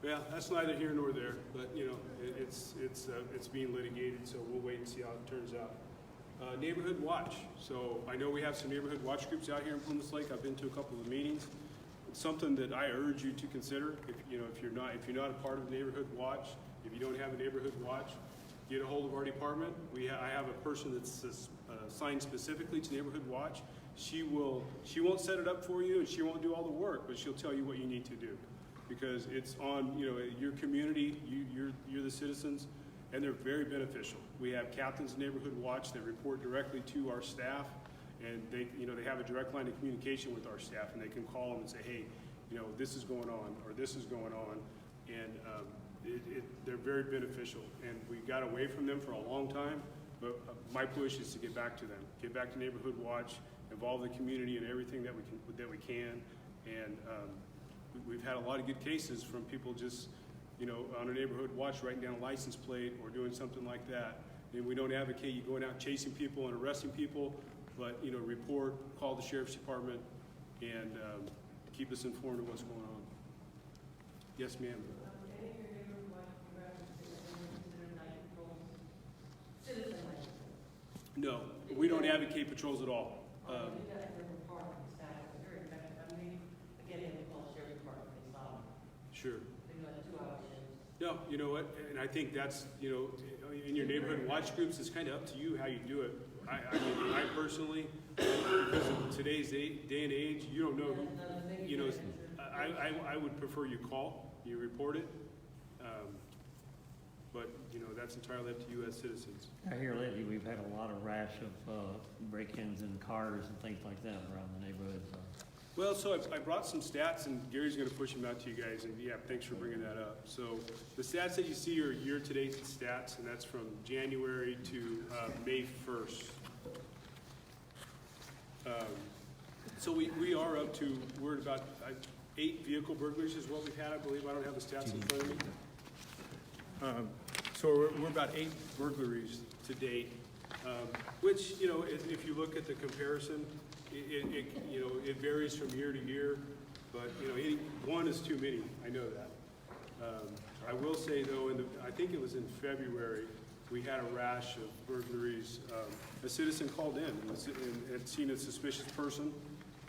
Yeah, that's neither here nor there, but it's being litigated, so we'll wait and see how it turns out. Neighborhood watch. So I know we have some neighborhood watch groups out here in Plumas Lake. I've been to a couple of meetings. It's something that I urge you to consider. If you're not a part of the neighborhood watch, if you don't have a neighborhood watch, get a hold of our department. I have a person that's assigned specifically to neighborhood watch. She won't set it up for you, and she won't do all the work, but she'll tell you what you need to do, because it's on your community. You're the citizens, and they're very beneficial. We have captains of neighborhood watch that report directly to our staff, and they have a direct line of communication with our staff, and they can call them and say, hey, this is going on, or this is going on, and they're very beneficial. And we got away from them for a long time, but my push is to get back to them, get back to neighborhood watch, involve the community in everything that we can, and we've had a lot of good cases from people just, on a neighborhood watch, writing down a license plate or doing something like that. And we don't advocate you going out chasing people and arresting people, but, report, call the Sheriff's Department, and keep us informed of what's going on. Yes, ma'am. No, we don't advocate patrols at all. Sure. No, you know what, and I think that's, in your neighborhood watch groups, it's kind of up to you how you do it. I personally, because of today's day and age, you don't know, you know, I would prefer you call, you report it. But, you know, that's entirely up to you as citizens. I hear lately we've had a lot of rash of break-ins in cars and things like that around the neighborhood. So. Well, so I brought some stats, and Gary's going to push them out to you guys, and yeah, thanks for bringing that up. So the stats that you see are year-to-date stats, and that's from January to May 1st. So we are up to, we're at about 8 vehicle burglaries is what we've had, I believe. I don't have the stats in front of me. So we're about 8 burglaries to date, which, you know, if you look at the comparison, it varies from year to year, but, you know, one is too many, I know that. I will say, though, I think it was in February, we had a rash of burglaries. A citizen called in and had seen a suspicious person,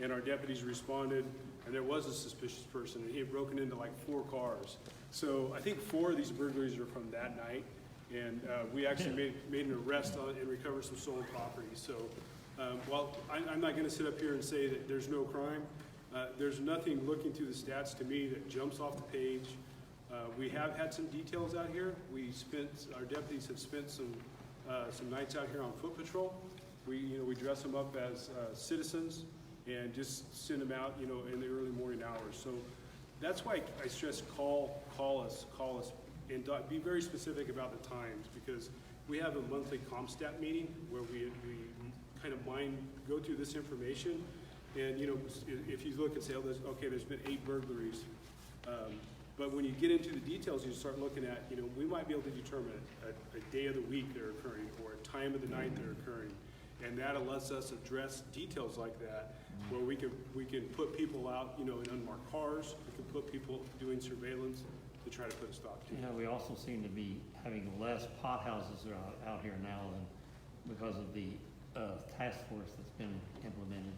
and our deputies responded, and there was a suspicious person, and he had broken into like 4 cars. So I think 4 of these burglaries are from that night, and we actually made an arrest and recovered some stolen property. So while I'm not going to sit up here and say that there's no crime, there's nothing looking through the stats to me that jumps off the page. We have had some details out here. Our deputies have spent some nights out here on foot patrol. We dress them up as citizens and just send them out, you know, in the early morning hours. So that's why I stress call us, and be very specific about the times, because we have a monthly ComStat meeting where we kind of go through this information, and, you know, if you look and say, oh, there's been 8 burglaries, but when you get into the details, you start looking at, you know, we might be able to determine a day of the week they're occurring, or a time of the night they're occurring, and that lets us address details like that, where we can put people out, you know, in unmarked cars. We can put people doing surveillance to try to put a stop to it. Yeah, we also seem to be having less pot houses out here now than because of the task force that's been implemented,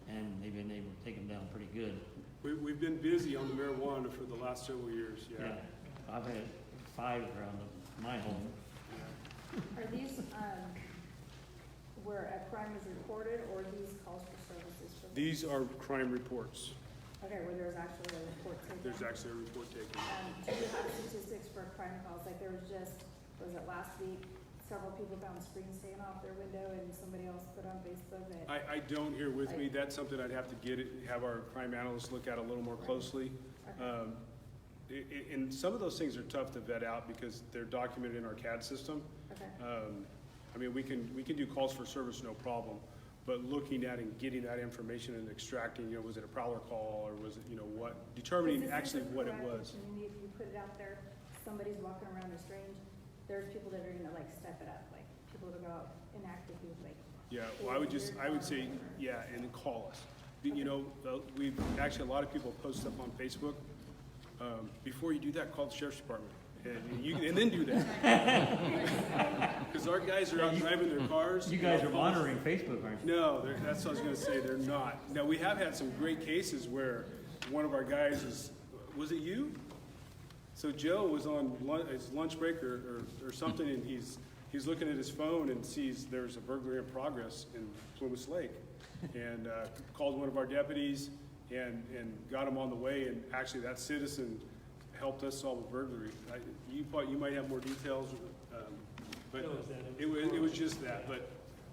and they've been able to take them down pretty good. We've been busy on the marijuana for the last several years. Yeah. I've had 5 around my home. Are these, where a crime is reported, or these calls for services? These are crime reports. Okay, where there's actually a report taken? There's actually a report taken. Do you have statistics for crime calls? Like there was it last week, several people found screens taken off their window and somebody else put on Facebook that... I don't here with me. That's something I'd have to have our crime analysts look at a little more closely. Okay. And some of those things are tough to vet out because they're documented in our CAD system. Okay. I mean, we can do calls for service, no problem. But looking at and getting that information and extracting, you know, was it a prowler call or was it, you know, determining actually what it was. If you put it out there, somebody's walking around a strange, there's people that are gonna like step it up, like people that go out and actively like. Yeah, well, I would say, yeah, and then call us. You know, we've actually, a lot of people post stuff on Facebook. Before you do that, call the sheriff's department. And then do that. Because our guys are out driving their cars. You guys are monitoring Facebook, aren't you? No, that's what I was going to say. They're not. Now, we have had some great cases where one of our guys was it you? So Joe was on his lunch break or something, and he's looking at his phone and sees there's a burglary in progress in Plumas Lake, and called one of our deputies and got him on the way, and actually that citizen helped us solve a burglary. You might have more details, but it was just that. But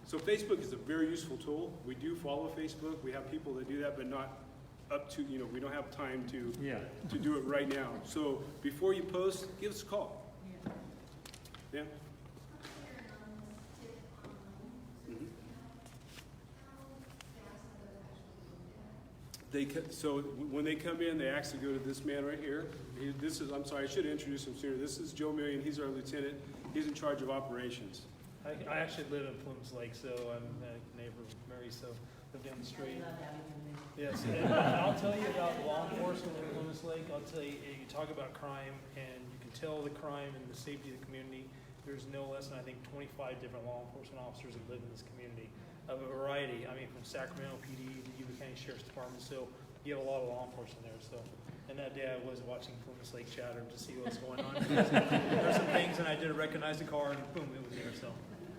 so Facebook is a very useful tool. We do follow Facebook. We have people that do that, but not up to, you know, we don't have time to do it right now. So before you post, give us a call. Yeah. So when they come in, they actually go to this man right here. I'm sorry, I should have introduced him sooner. This is Joe Million. He's our lieutenant. He's in charge of operations. I actually live in Plumas Lake, so I'm a neighbor of Mary, so live down the street. Yes, and I'll tell you about law enforcement in Plumas Lake. I'll tell you, you talk about crime, and you can tell the crime and the safety of the community. There's no less than, I think, 25 different law enforcement officers that live in this community of a variety. I mean, from Sacramento PD to Yuba County Sheriff's Department, so you have a lot of law enforcement there. So, and that day I was watching Plumas Lake Chatter to see what was going on. There's some things, and I did recognize the car, and boom, it was there. So,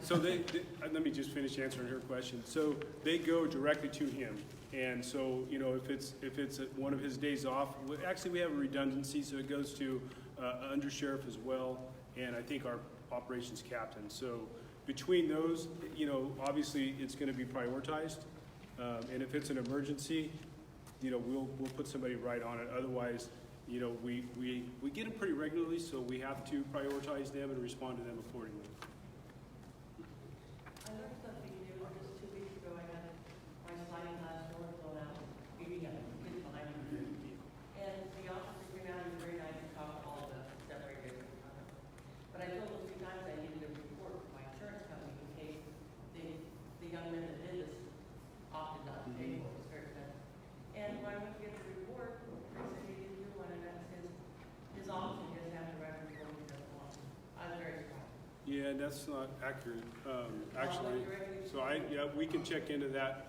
So let me just finish answering her question. So they go directly to him. And so, you know, if it's one of his days off, actually we have a redundancy, so it goes to undersheriff as well, and I think our operations captain. So between those, you know, obviously it's going to be prioritized. And if it's an emergency, you know, we'll put somebody right on it. Otherwise, you know, we get them pretty regularly, so we have to prioritize them and respond to them accordingly. I learned something new just 2 weeks ago. I had my sliding glass door blown out, maybe a kid behind me. And the officer came out, he was very nice, and talked all the separators. But I told him 3 times I needed a report from my insurance company in case the young men that did this opted not to pay for it. It was very expensive. And when I went to get the report, they said he didn't do one, and that's his office, he doesn't have the record for him, he doesn't want it. I was very surprised. Yeah, that's not accurate, actually. So we can check into that.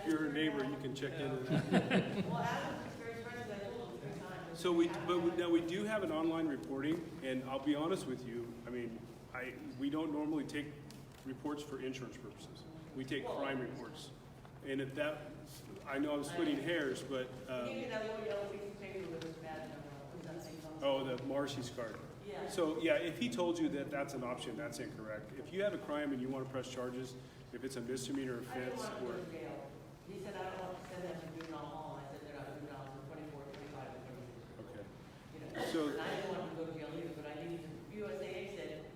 If you're her neighbor, you can check into that. Well, Adam was very surprised, I told him 3 times. So now we do have an online reporting, and I'll be honest with you, I mean, we don't normally take reports for insurance purposes. We take crime reports. And if that, I know I'm splitting hairs, but, He gave me that little yellow piece of paper with his badge number on it. oh, the Marcy's card. Yeah. So, yeah, if he told you that that's an option, that's incorrect. If you have a crime and you want to press charges, if it's a misdemeanor I didn't offense, want to go or, to jail. He said, I don't want to send them to juvenile hall. I said, they're not juvenile for 24, 25, and 26. okay. You know, So- and I didn't want to go to jail either, but I needed to, USAA said,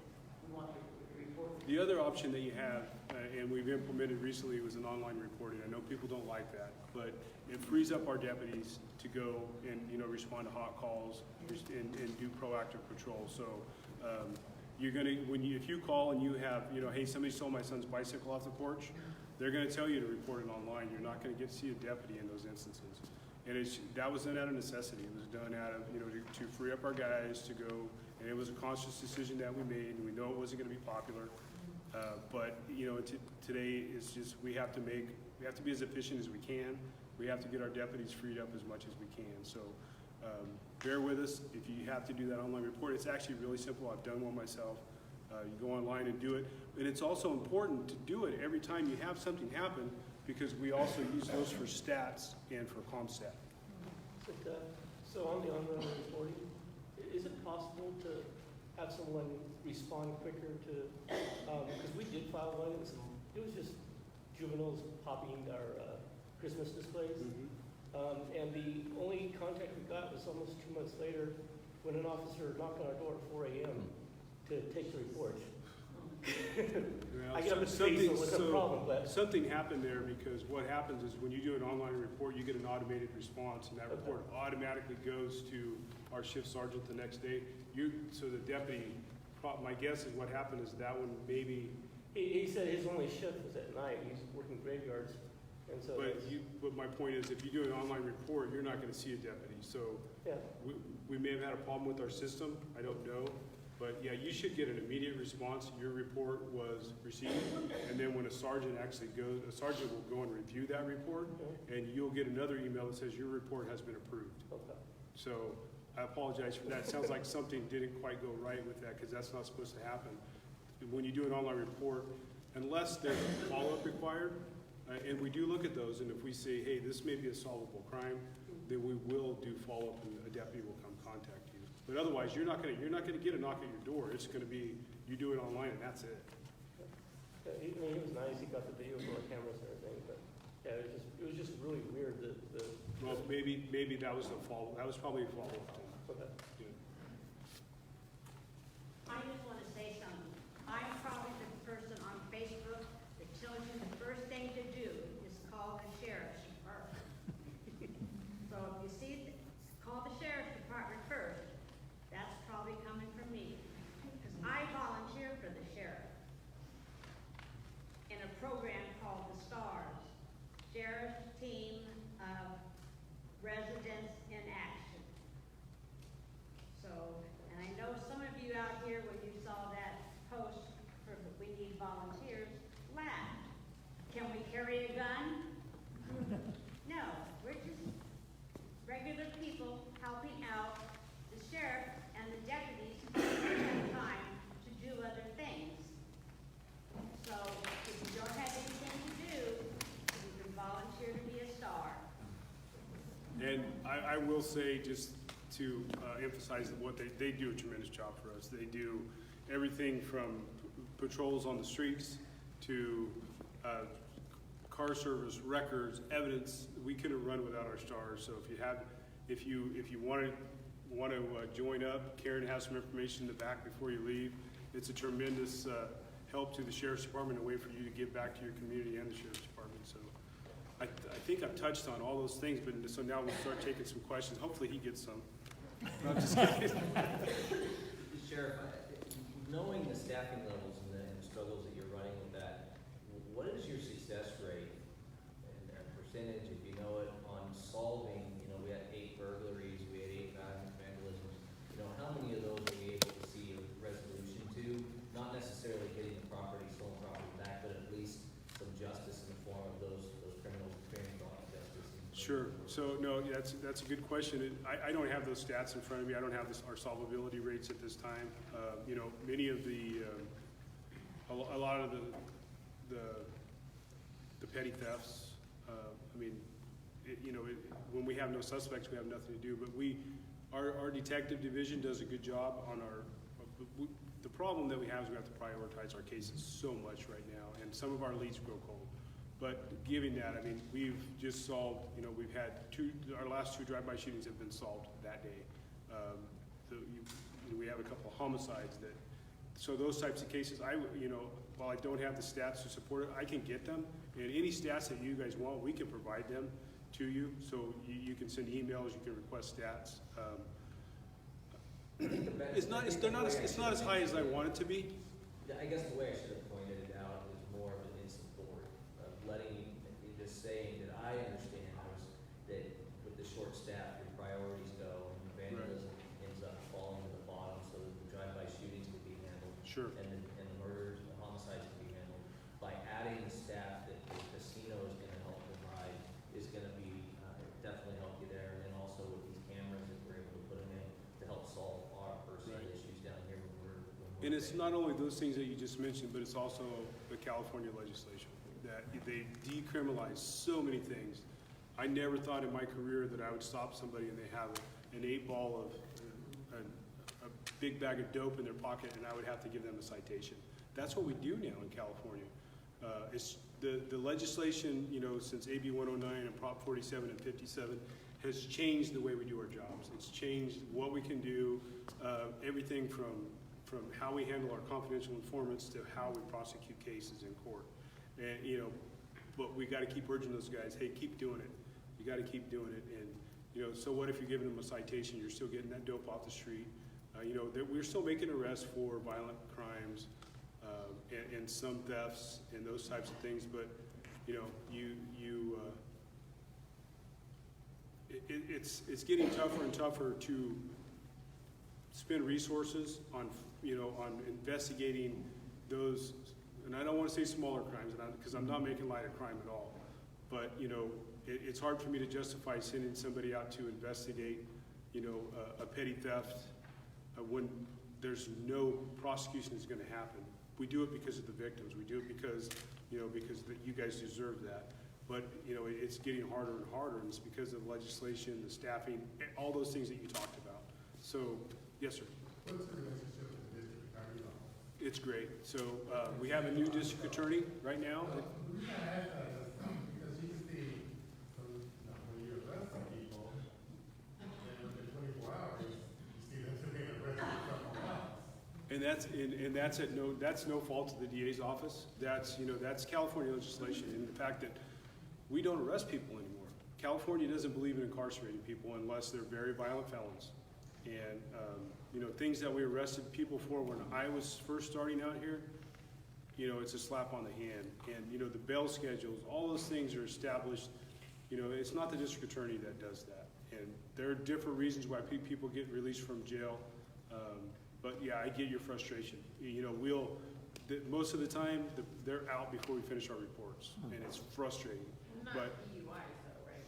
we want to report. The other option that you have, and we've implemented recently, was an online reporting. I know people don't like that, but it frees up our deputies to go and, you know, respond to hot calls and do proactive patrol. So you're gonna, if you call and you have, you know, hey, somebody stole my son's bicycle off the porch, they're gonna tell you to report it online. You're not gonna get to see a deputy in those instances. And that was done out of necessity. It was done out of, you know, to free up our guys to go, and it was a conscious decision that we made, and we know it wasn't gonna be popular. But, you know, today is just, we have to be as efficient as we can. We have to get our deputies freed up as much as we can. So bear with us if you have to do that online report. It's actually really simple. I've done one myself. You go online and do it. And it's also important to do it every time you have something happen, because we also use those for stats and for CompStat. So on the online reporting, is it possible to have someone respond quicker to, because we did file one, it was just juveniles popping our Christmas displays. And the only contact we got was almost 2 months later when an officer knocked on our door at 4 a.m. to take the report. Well, I get up at 3, so what's the problem? But something happened there, because what happens is when you do an online report, you get an automated response, and that report automatically goes to our shift sergeant the next day. So the deputy, my guess is what happened is that one maybe. he said his only shift was at night. He's working graveyards. And so But my point is, if you do an online report, you're not gonna see a deputy. So yeah. we may have had a problem with our system, I don't know. But yeah, you should get an immediate response. Your report was received, and then when a sergeant actually goes, a sergeant will go and review that report, and you'll get another email that says your report has been approved. Okay. So I apologize for that. It sounds like something didn't quite go right with that, because that's not supposed to happen. When you do an online report, unless there's a follow-up required, and we do look at those, and if we say, hey, this may be a solvable crime, then we will do follow-up, and a deputy will come contact you. But otherwise, you're not gonna get a knock at your door. It's gonna be, you do it online and that's it. Yeah, he was nice. He got the video for our cameras and everything, but yeah, it was just really weird. Well, maybe that was that was probably a follow-up. Okay. Yeah. I just want to say something. I'm probably the person on Facebook that tells you the first thing to do is call the sheriff's department. So if you see, call the sheriff's department first. That's probably coming from me, because I volunteer for the sheriff in a program called the STARS, Sheriff's Team of Residents in Action. So, and I know some of you out here, when you saw that post for will say, just to emphasize what they do a tremendous job for us. They do everything from patrols on the streets to car service, records, evidence. We couldn't run without our stars. So if you want to join up, Karen has some information in the back before you leave. It's a tremendous help to the Sheriff's Department, a way for you to give back to your community and the Sheriff's Department. So I think I've touched on all those things, but so now we'll start taking some questions. Hopefully he gets some. No, I'm just kidding. Sheriff, knowing the staffing levels and the struggles that you're running with that, what is your success rate and percentage, if you know it, on solving, we had 8 burglaries, we had 8 vandalisms, how many of those are we able to see a resolution to? Not necessarily getting the stolen property back, but at least some justice in the form of those criminals being brought to justice. Sure. So no, that's a good question. I don't have those stats in front of me. I don't have our solvability rates at this time. Many of a lot of the petty thefts. When we have no suspects, we have nothing to do. But our detective division does a good job on the problem that we have is we have to prioritize our cases so much right now, and some of our leads go cold. But given that, we've just solved, we've had our last 2 drive-by shootings have been solved that day. We have a couple of homicides so those types of cases, while I don't have the stats to support it, I can get them. And any stats that you guys want, we can provide them to you. So you can send emails, you can request stats. It's not as high as I want it to be. I guess the way I should have pointed it out is more of an in-support of just saying that I understand that with the short staff, your priorities go and vandalism ends up falling to the bottom so that the drive-by shootings can be handled. Sure. And the murders and the homicides can be handled. By adding the staff that the casino is going to help provide is going to be definitely help you there. And then also with these cameras that we're able to put them in to help solve our personal issues down here when we're And it's not only those things that you just mentioned, but it's also the California legislation that they decriminalize so many things. I never thought in my career that I would stop somebody and they have an 8-ball of a big bag of dope in their pocket and I would have to give them a citation. That's what we do now in California. It's the legislation, since AB 109 and Prop 47 and 57 has changed the way we do our jobs. It's changed what we can do, everything from how we handle our confidential informants to how we prosecute cases in court. And but we got to keep urging those guys, hey, keep doing it. You got to keep doing it. And so what if you're giving them a citation? You're still getting that dope off the street. We're still making arrests for violent crimes and some thefts and those types of things. But it's getting tougher and tougher to spend resources on investigating those, and I don't want to say smaller crimes, because I'm not making light of crime at all, but it's hard for me to justify sending somebody out to investigate a petty theft when there's no prosecution is going to happen. We do it because of the victims. We do it because you guys deserve that. But it's getting harder and harder, and it's because of legislation, the staffing, all those things that you talked about. So, yes, sir. What's the relationship with the district attorney's office? It's great. So we have a new district attorney right now. The reason I ask that is because you can see, when you arrest some people, and within 24 hours, you see them being arrested for something else. And that's no fault of the DA's office. That's California legislation, and the fact that we don't arrest people anymore. California doesn't believe in incarcerating people unless they're very violent felons. And things that we arrested people for when I was first starting out here, it's a slap on the hand. And the bail schedules, all those things are established. It's not the district attorney that does that. And there are different reasons why people get released from jail. But yeah, I get your frustration. Most of the time, they're out before we finish our reports, and it's frustrating. Not But DUIs though, right?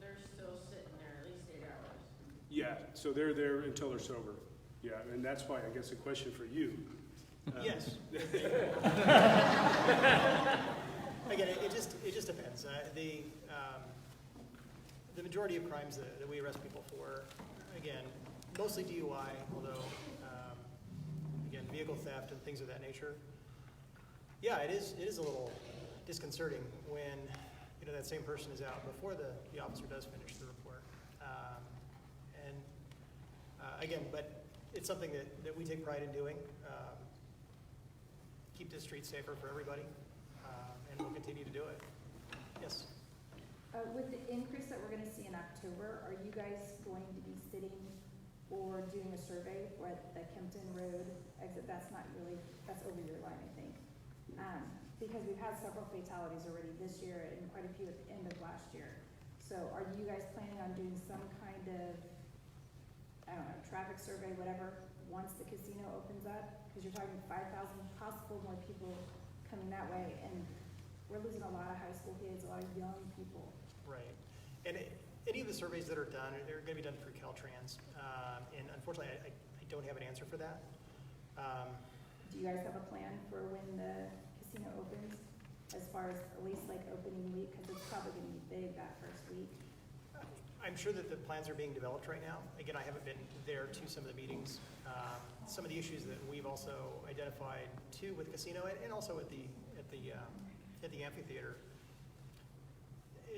They're still sitting there at least 8 hours. yeah, so they're there until they're sober. Yeah, and that's why I guess a question for you. Yes. Again, it just depends. the majority of crimes that we arrest people for, again, mostly DUI, although, again, vehicle theft and things of that nature. Yeah, it is a little disconcerting when, that same person is out before the officer does finish the report. Again, but it's something that we take pride in doing. Keep the streets safer for everybody, and we'll continue to do it. Yes? With the increase that we're gonna see in October, are you guys going to be sitting or doing a survey for the Kempton Road exit? That's over your line, I think. Because we've had several fatalities already this year and quite a few at the end of last year. So are you guys planning on doing some kind of, I don't know, traffic survey, whatever, once the casino opens up? Because you're talking 5,000, possible more people coming that way, and we're losing a lot of high school kids, a lot of young people. Right. And any of the surveys that are done, they're going to be done through Caltrans. And unfortunately, I don't have an answer for that. Do you guys have a plan for when the casino opens, as far as at least like opening week? Because it's probably going to be big that first week. I'm sure that the plans are being developed right now. Again, I haven't been there to some of the meetings. Some of the issues that we've also identified too with casino and also at the amphitheater.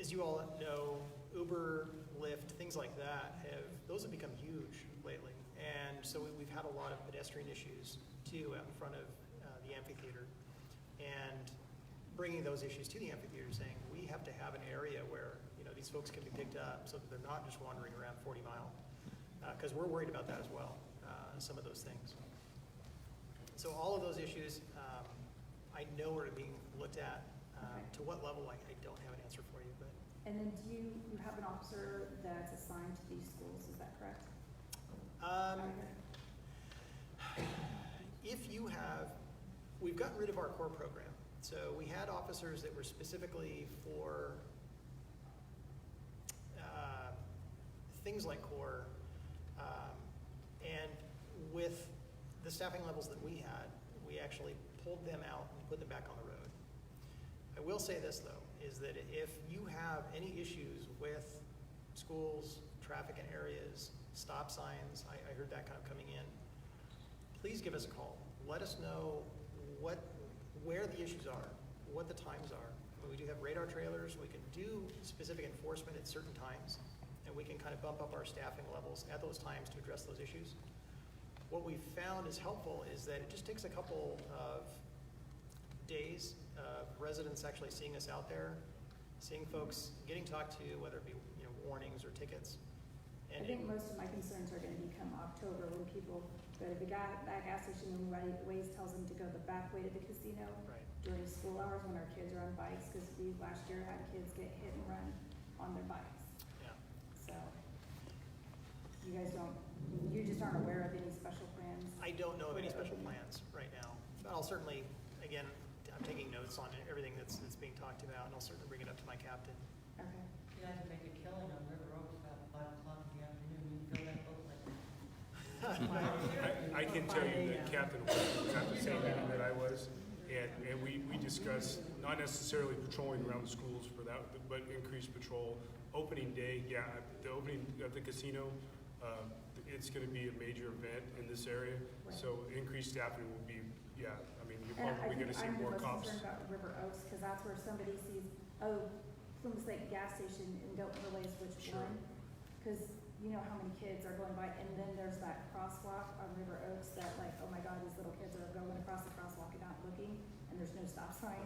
As you all know, Uber, Lyft, things like that those have become huge lately. And so we've had a lot of pedestrian issues too out in front of the amphitheater. And bringing those issues to the amphitheater, saying we have to have an area where these folks can be picked up so that they're not just wandering around 40 Mile, because we're worried about that as well, some of those things. So all of those issues, I know are being looked at. To what level, I don't have an answer for you. But And then do you have an officer that's assigned to these schools, is that correct? We've gotten rid of our core program. So we had officers that were specifically for things like core, and with the staffing levels that we had, we actually pulled them out and put them back on the road. I will say this though, is that if you have any issues with schools, traffic in areas, stop signs, I heard that kind of coming in, please give us a call. Let us know where the issues are, what the times are. We do have radar trailers. We can do specific enforcement at certain times, and we can kind of bump up our staffing levels at those times to address those issues. What we've found is helpful is that it just takes a couple of days of residents actually seeing us out there, seeing folks getting talked to, whether it be warnings or tickets. And I think most of my concerns are going to become October when people go to that gas station and Waze tells them to go the back way to the casino during school hours when our kids are on bikes, because we last year had kids get hit and run on their bikes. Yeah. So you just aren't aware of any special plans? I don't know of any special plans right now, but I'll certainly, again, I'm taking notes on everything that's being talked about, and I'll certainly bring it up to my captain. Okay. You have to make a killing on River Oaks about 5 o'clock in the afternoon. You fill that boat like that. I can tell you that Captain was at the same meeting that I was, and we discussed not necessarily patrolling around the schools for that, but increased patrol. Opening day, yeah, the opening of the casino, it's going to be a major event in this area, so increased staffing will be, yeah, I mean, you're probably going to see more cops. I'm concerned about River Oaks, because that's where somebody sees, Plumas Lake gas station and don't realize which one. Because you know how many kids are going by, and then there's that crosswalk on River Oaks that like, oh my God, these little kids are going across the crosswalk and not looking, and there's no stop sign.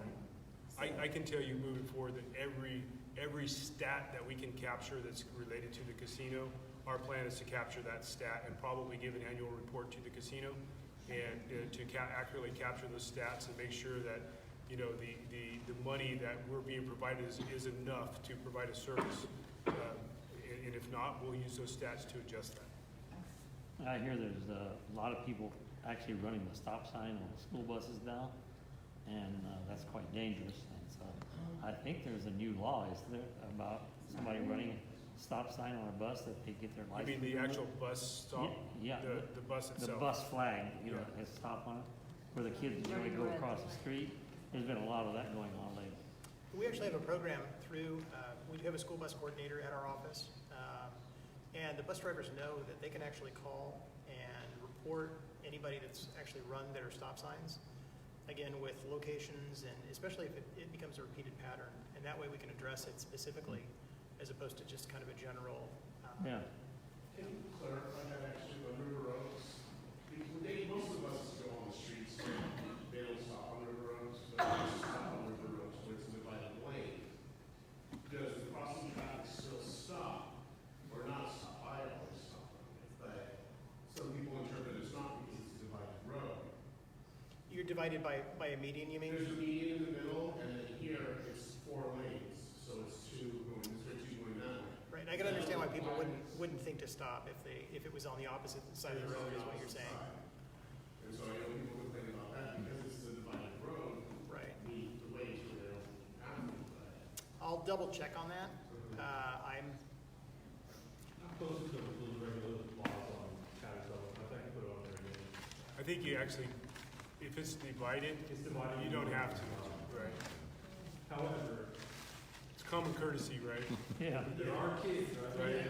So, I can tell you moving forward that every stat that we can capture that's related to the casino, our plan is to capture that stat and probably give an annual report to the casino and to accurately capture those stats and make sure that the money that we're being provided is enough to provide a service. And if not, we'll use those stats to adjust that. I hear there's a lot of people actually running the stop sign on the school buses now, and that's quite dangerous. And so I think there's a new law, isn't there, about somebody running a stop sign on a bus that they get their license. You mean the actual bus stop? Yeah. The bus itself? The bus flag, has stop on it, where the kids usually go across the street. There's been a lot of that going on lately. We actually have a program through, we do have a school bus coordinator at our office. And the bus drivers know that they can actually call and report anybody that's actually run their stop signs. Again, with locations and especially if it becomes a repeated pattern. And that way we can address it specifically as opposed to just kind of a general. Yeah. Can you clarify that actually on River Roads? Most of the buses go on the streets, they don't stop on River Roads, but they stop on River Roads where it's a divided lane. Does the crossing traffic still stop or not stop? I always stop on it, but some people interpret it's not because it's a divided road. You're divided by a median, you mean? There's a median in the middle, and then here it's 4 lanes, so it's 2 going this way, 2 going that way. Right, and I can understand why people wouldn't think to stop if it was on the opposite side of the road, is what you're saying. And so I know people complain about that because it's a divided road. Right. The lanes were there after, but. I'll double check on that. I'm Close to those regular laws on county level, I think put it on there again. I think you actually, if it's divided, you don't have to, right? However, It's common courtesy, right? Yeah. there are kids, Right.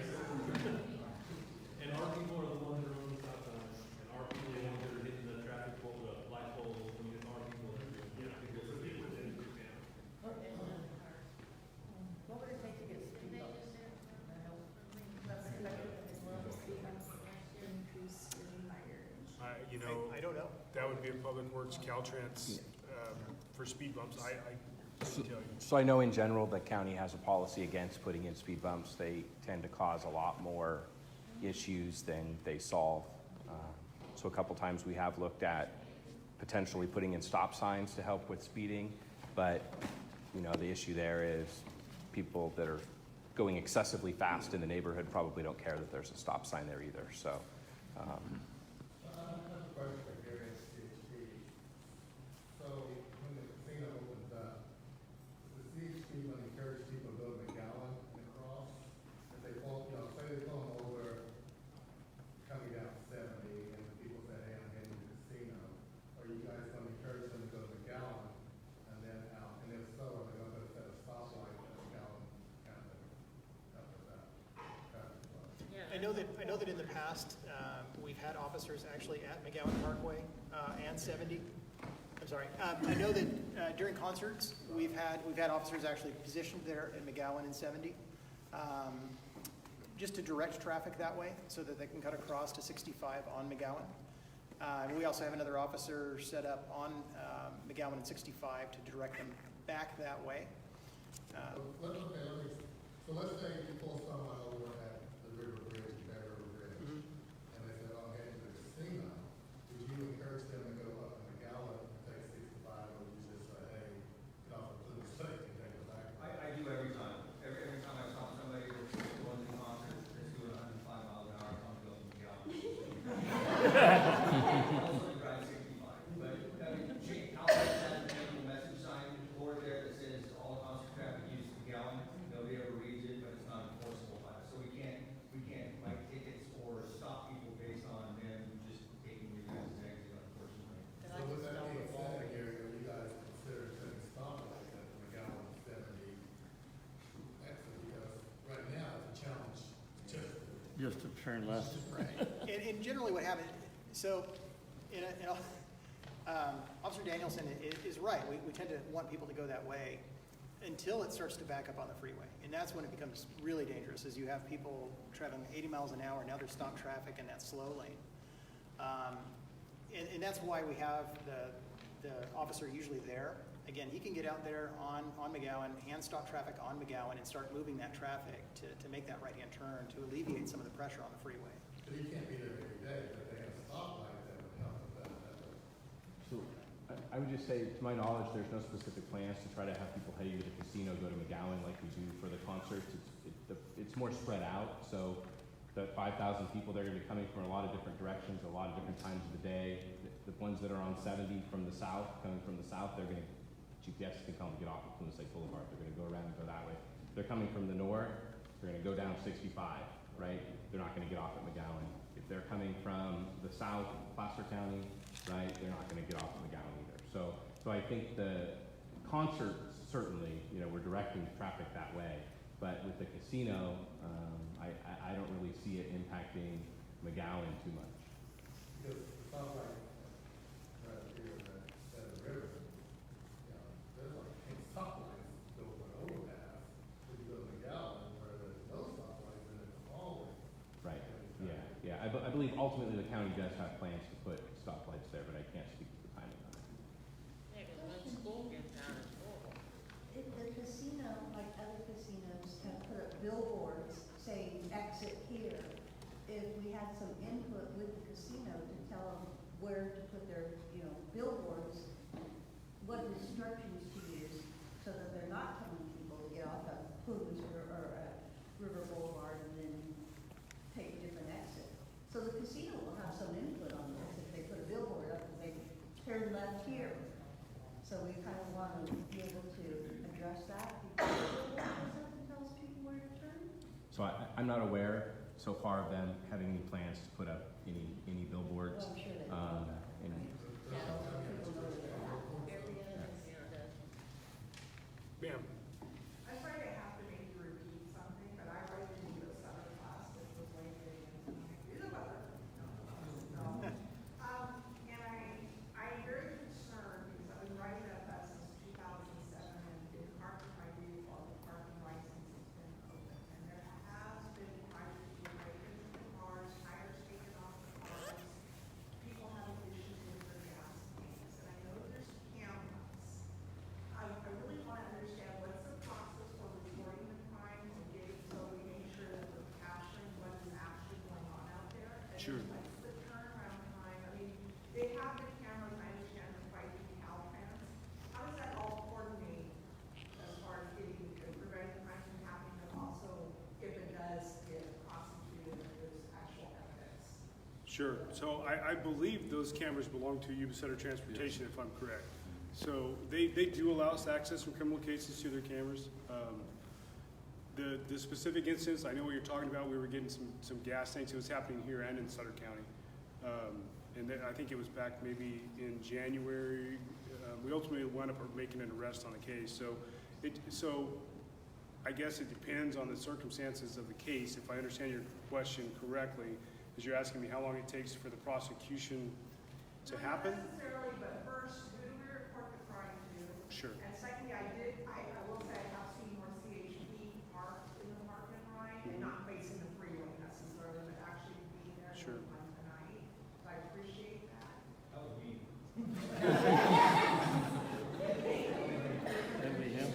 And our people are the ones that are on the stop sign, and our people are the ones that are hitting the traffic pole, the light poles, I mean, it's our people that are doing, because the people that didn't do that. What would it take to get speed bumps? You know, I don't know. that would be a Public Works Caltrans for speed bumps. I couldn't tell you. So I know in general, the county has a policy against putting in speed bumps. They tend to cause a lot more issues than they solve. So a couple times we have looked at potentially putting in stop signs to help with speeding, but you know, the issue there is people that are going excessively fast in the neighborhood probably don't care that there's a stop sign there either, so. I have a question for Gary and CHP. So when the casino opens up, the CHP will encourage people to go to McGowan and cross. If they pull, you know, say they pull them over coming down 70 and the people say, hey, I'm heading to the casino. Are you guys going to encourage them to go to McGowan and then out? And if so, are they going to set a stoplight at McGowan kind of help with that traffic flow? I know that in the past, we've had officers actually at McGowan Parkway and 70. I'm sorry. I know that during concerts, we've had officers actually positioned there at McGowan and 70, just to direct traffic that way, so that they can cut across to 65 on McGowan. And we also have another officer set up on McGowan and 65 to direct them back that way. So let's say you pull someone over at the River Bridge, Bear River Bridge, and they say, oh, hey, to the casino. Would you encourage them to go up in McGowan and take 65, or would you just say, hey, get off of Plumas Lake and take it back? I do every time. Every time I stop somebody who's going to concert, that's doing 105 miles an hour, I'm going to go to McGowan. Also drive 65, but I mean, I'll have that little message sign board there that says all concert traffic use McGowan. Nobody ever reads it, but it's not enforceable by us. So we can't write tickets or stop people based on them just taking your guys' exit, unfortunately. So with that being said, Gary, are you guys consider setting stoplights at McGowan 70 exit? Because right now, it's a challenge Just to turn left. Right. And generally what happens, so, Officer Danielson is right. We tend to want people to go that way until it starts to back up on the freeway. And that's when it becomes really dangerous, is you have people traveling 80 miles an hour, now there's stop traffic in that slow lane. And that's why we have the officer usually there. Again, he can get out there on McGowan and stop traffic on McGowan and start moving that traffic to make that right-hand turn to alleviate some of the pressure on the freeway. So you can't be there every day, but they have a stoplight that would help with that. So I would just say, to my knowledge, there's no specific plans to try to have people heading to the casino go to McGowan like we do for the concerts. It's more spread out, so the 5,000 people, they're going to be coming from a lot of different directions, a lot of different times of the day. The ones that are on 70 from the south, coming from the south, they're going to, GPS can tell them to get off of Plumas Lake Boulevard. They're going to go around and go that way. They're coming from the north, they're going to go down 65, right? They're not going to get off at McGowan. If they're coming from the south, Placer County, right, they're not going to get off at McGowan either. So I think the concert, certainly, you know, we're directing traffic that way. But with the casino, I don't really see it impacting McGowan too much. Because it sounds like right here at the river, you know, there's like 10 stoplights built on overpass. If you go to McGowan, where there's no stoplights, then it's always. Right, yeah. I believe ultimately the county does have plans to put stoplights there, but I can't speak to the timing on it. Yeah, because when school gets down, it's horrible. If the casino, like other casinos, have put up billboards saying exit here, if we had some input with the casino to tell them where to put their, you know, billboards, what instructions to use, so that they're not telling people to get off of Plumas or River Boulevard and then take a different exit. So the casino will have some input on this if they put a billboard up and they turn left here. So we kind of want to be able to address that before the billboard goes up and tells people where to turn. So I'm not aware so far of them having any plans to put up any billboards. Well, I'm sure they will. and Yeah, so people know where they're at. Every other casino does. Ma'am? I'm sorry I have to make you repeat something, but I wrote in the summer class that was way big and you're the weather. No. And I'm very concerned because I've been riding that bus since 2007 and been parking my vehicle, the parking license has been open. And there has been quite a few break-ins in the cars, tires taken off the cars, people having issues with their gas tanks. And I know there's cameras. I really want to understand what's the process for reporting the crime and getting, so we make sure that we're capturing what is actually going on out there. And Sure. what's the turnaround time? I mean, they have the cameras, I understand they're quite big Caltrans. How does that all coordinate as far as getting, preventing crime from happening, but also if it does get prosecuted, if there's actual evidence? Sure. So I believe those cameras belong to Yuba Center Transportation, if I'm correct. So they do allow us access from criminal cases to their cameras. The specific instance, I know what you're talking about. We were getting some gas tanks. It was happening here and in Sutter County. And then I think it was back maybe in January. We ultimately wound up making an arrest on the case. So I guess it depends on the circumstances of the case. If I understand your question correctly, is you're asking me how long it takes for the prosecution to happen? Not necessarily, but first, who do we report the crime to? Sure. And secondly, I will say I have seen more CHP parked in the park and ride, and not facing the freeway necessarily, but actually being there Sure. on tonight. So I appreciate that. That would be. That'd be him.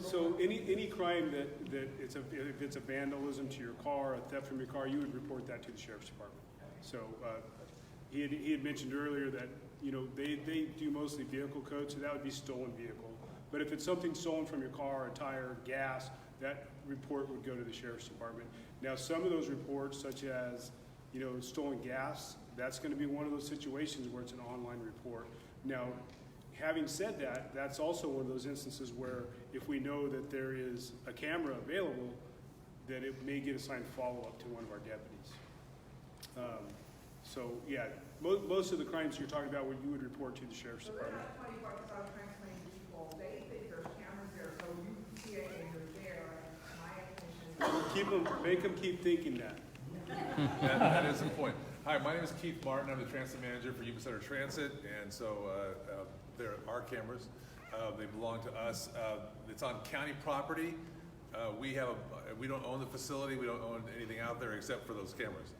So any crime that if it's a vandalism to your car, a theft from your car, you would report that to the sheriff's department. So he had mentioned earlier that, you know, they do mostly vehicle code, so that would be stolen vehicle. But if it's something stolen from your car, a tire, gas, that report would go to the sheriff's department. Now, some of those reports, such as, you know, stolen gas, that's going to be one of those situations where it's an online report. Now, having said that, that's also one of those instances where if we know that there is a camera available, that it may get assigned follow-up to one of our deputies. So yeah, most of the crimes you're talking about, what you would report to the sheriff's So they're department. not 24 hours, I was trying to explain to people, they think there's cameras there, so you can see it and you're there, and my attention. Make them keep thinking that. That is the point. Hi, my name is Keith Martin. I'm the transit manager for Yuba Center Transit, and so there are cameras. They belong to us. It's on county property. We don't own the facility. We don't own anything out there except for those cameras.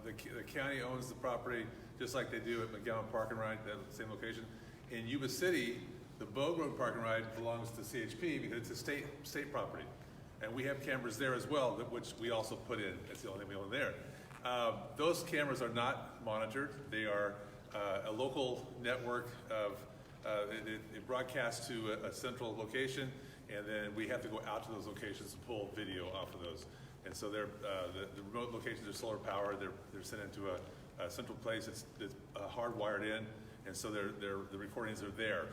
The county owns the property just like they do at McGowan Park and Ride, that same location. In Yuba City, the Bogue Road Park and Ride belongs to CHP because it's a state property. And we have cameras there as well, which we also put in. That's the only thing we own there. Those cameras are not monitored. They are a local network of, it broadcasts to a central location, and then we have to go out to those locations to pull video off of those. And so the remote locations are solar powered. They're sent into a central place. It's hardwired in, and so the recordings are there.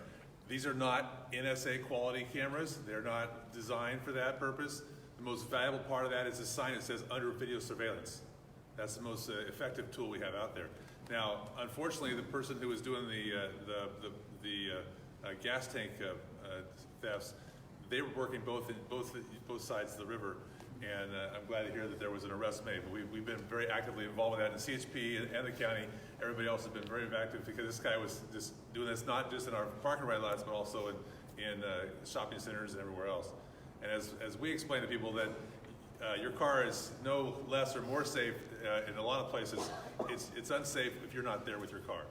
These are not NSA quality cameras. They're not designed for that purpose. The most valuable part of that is a sign that says under video surveillance. That's the most effective tool we have out there. Now, unfortunately, the person who was doing the gas tank thefts, they were working both sides of the river, and I'm glad to hear that there was an arrest made. But we've been very actively involved with that, and CHP and the county, everybody else has been very active, because this guy was just doing this not just in our parking ride lots, but also in shopping centers and everywhere else. And as we explain to people that your car is no less or more safe in a lot of places, it's unsafe if you're not there with your car.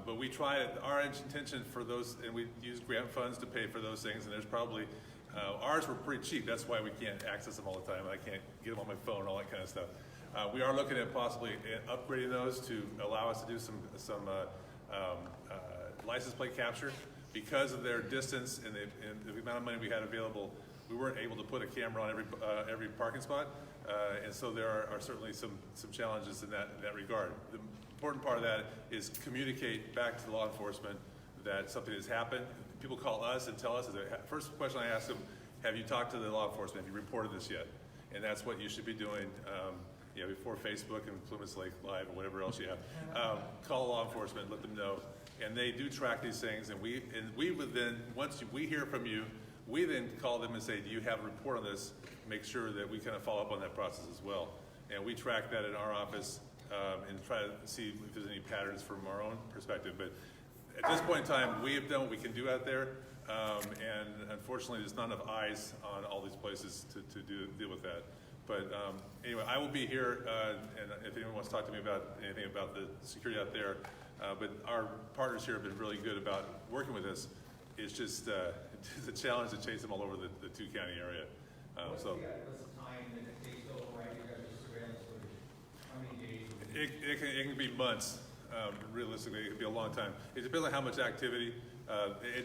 But we try it, our intention for those, and we use grant funds to pay for those things, and there's probably, ours were pretty cheap, that's why we can't access them all the time, I can't get them on my phone and all that kind of stuff. We are looking at possibly upgrading those to allow us to do some license plate capture. Because of their distance and the amount of money we had available, we weren't able to put a camera on every parking spot, and so there are certainly some challenges in that regard. The important part of that is communicate back to law enforcement that something has happened. People call us and tell us, first question I ask them, have you talked to the law enforcement? Have you reported this yet? And that's what you should be doing before Facebook and Plumas Lake Live or whatever else you have. Call law enforcement, let them know. And they do track these things, and we would then, once we hear from you, we then call them and say, do you have a report on this? Make sure that we kind of follow up on that process as well. And we track that in our office and try to see if there's any patterns from our own perspective. But at this point in time, we have done what we can do out there, and unfortunately there's not enough eyes on all these places to deal with that. But anyway, I will be here, and if anyone wants to talk to me about anything about the security out there, but our partners here have been really good about working with us. It's just it's a challenge to chase them all over the two-county area. What's the time that it takes to override your guys' surveillance footage? How many days? It can be months. Realistically, it could be a long time. It depends on how much activity.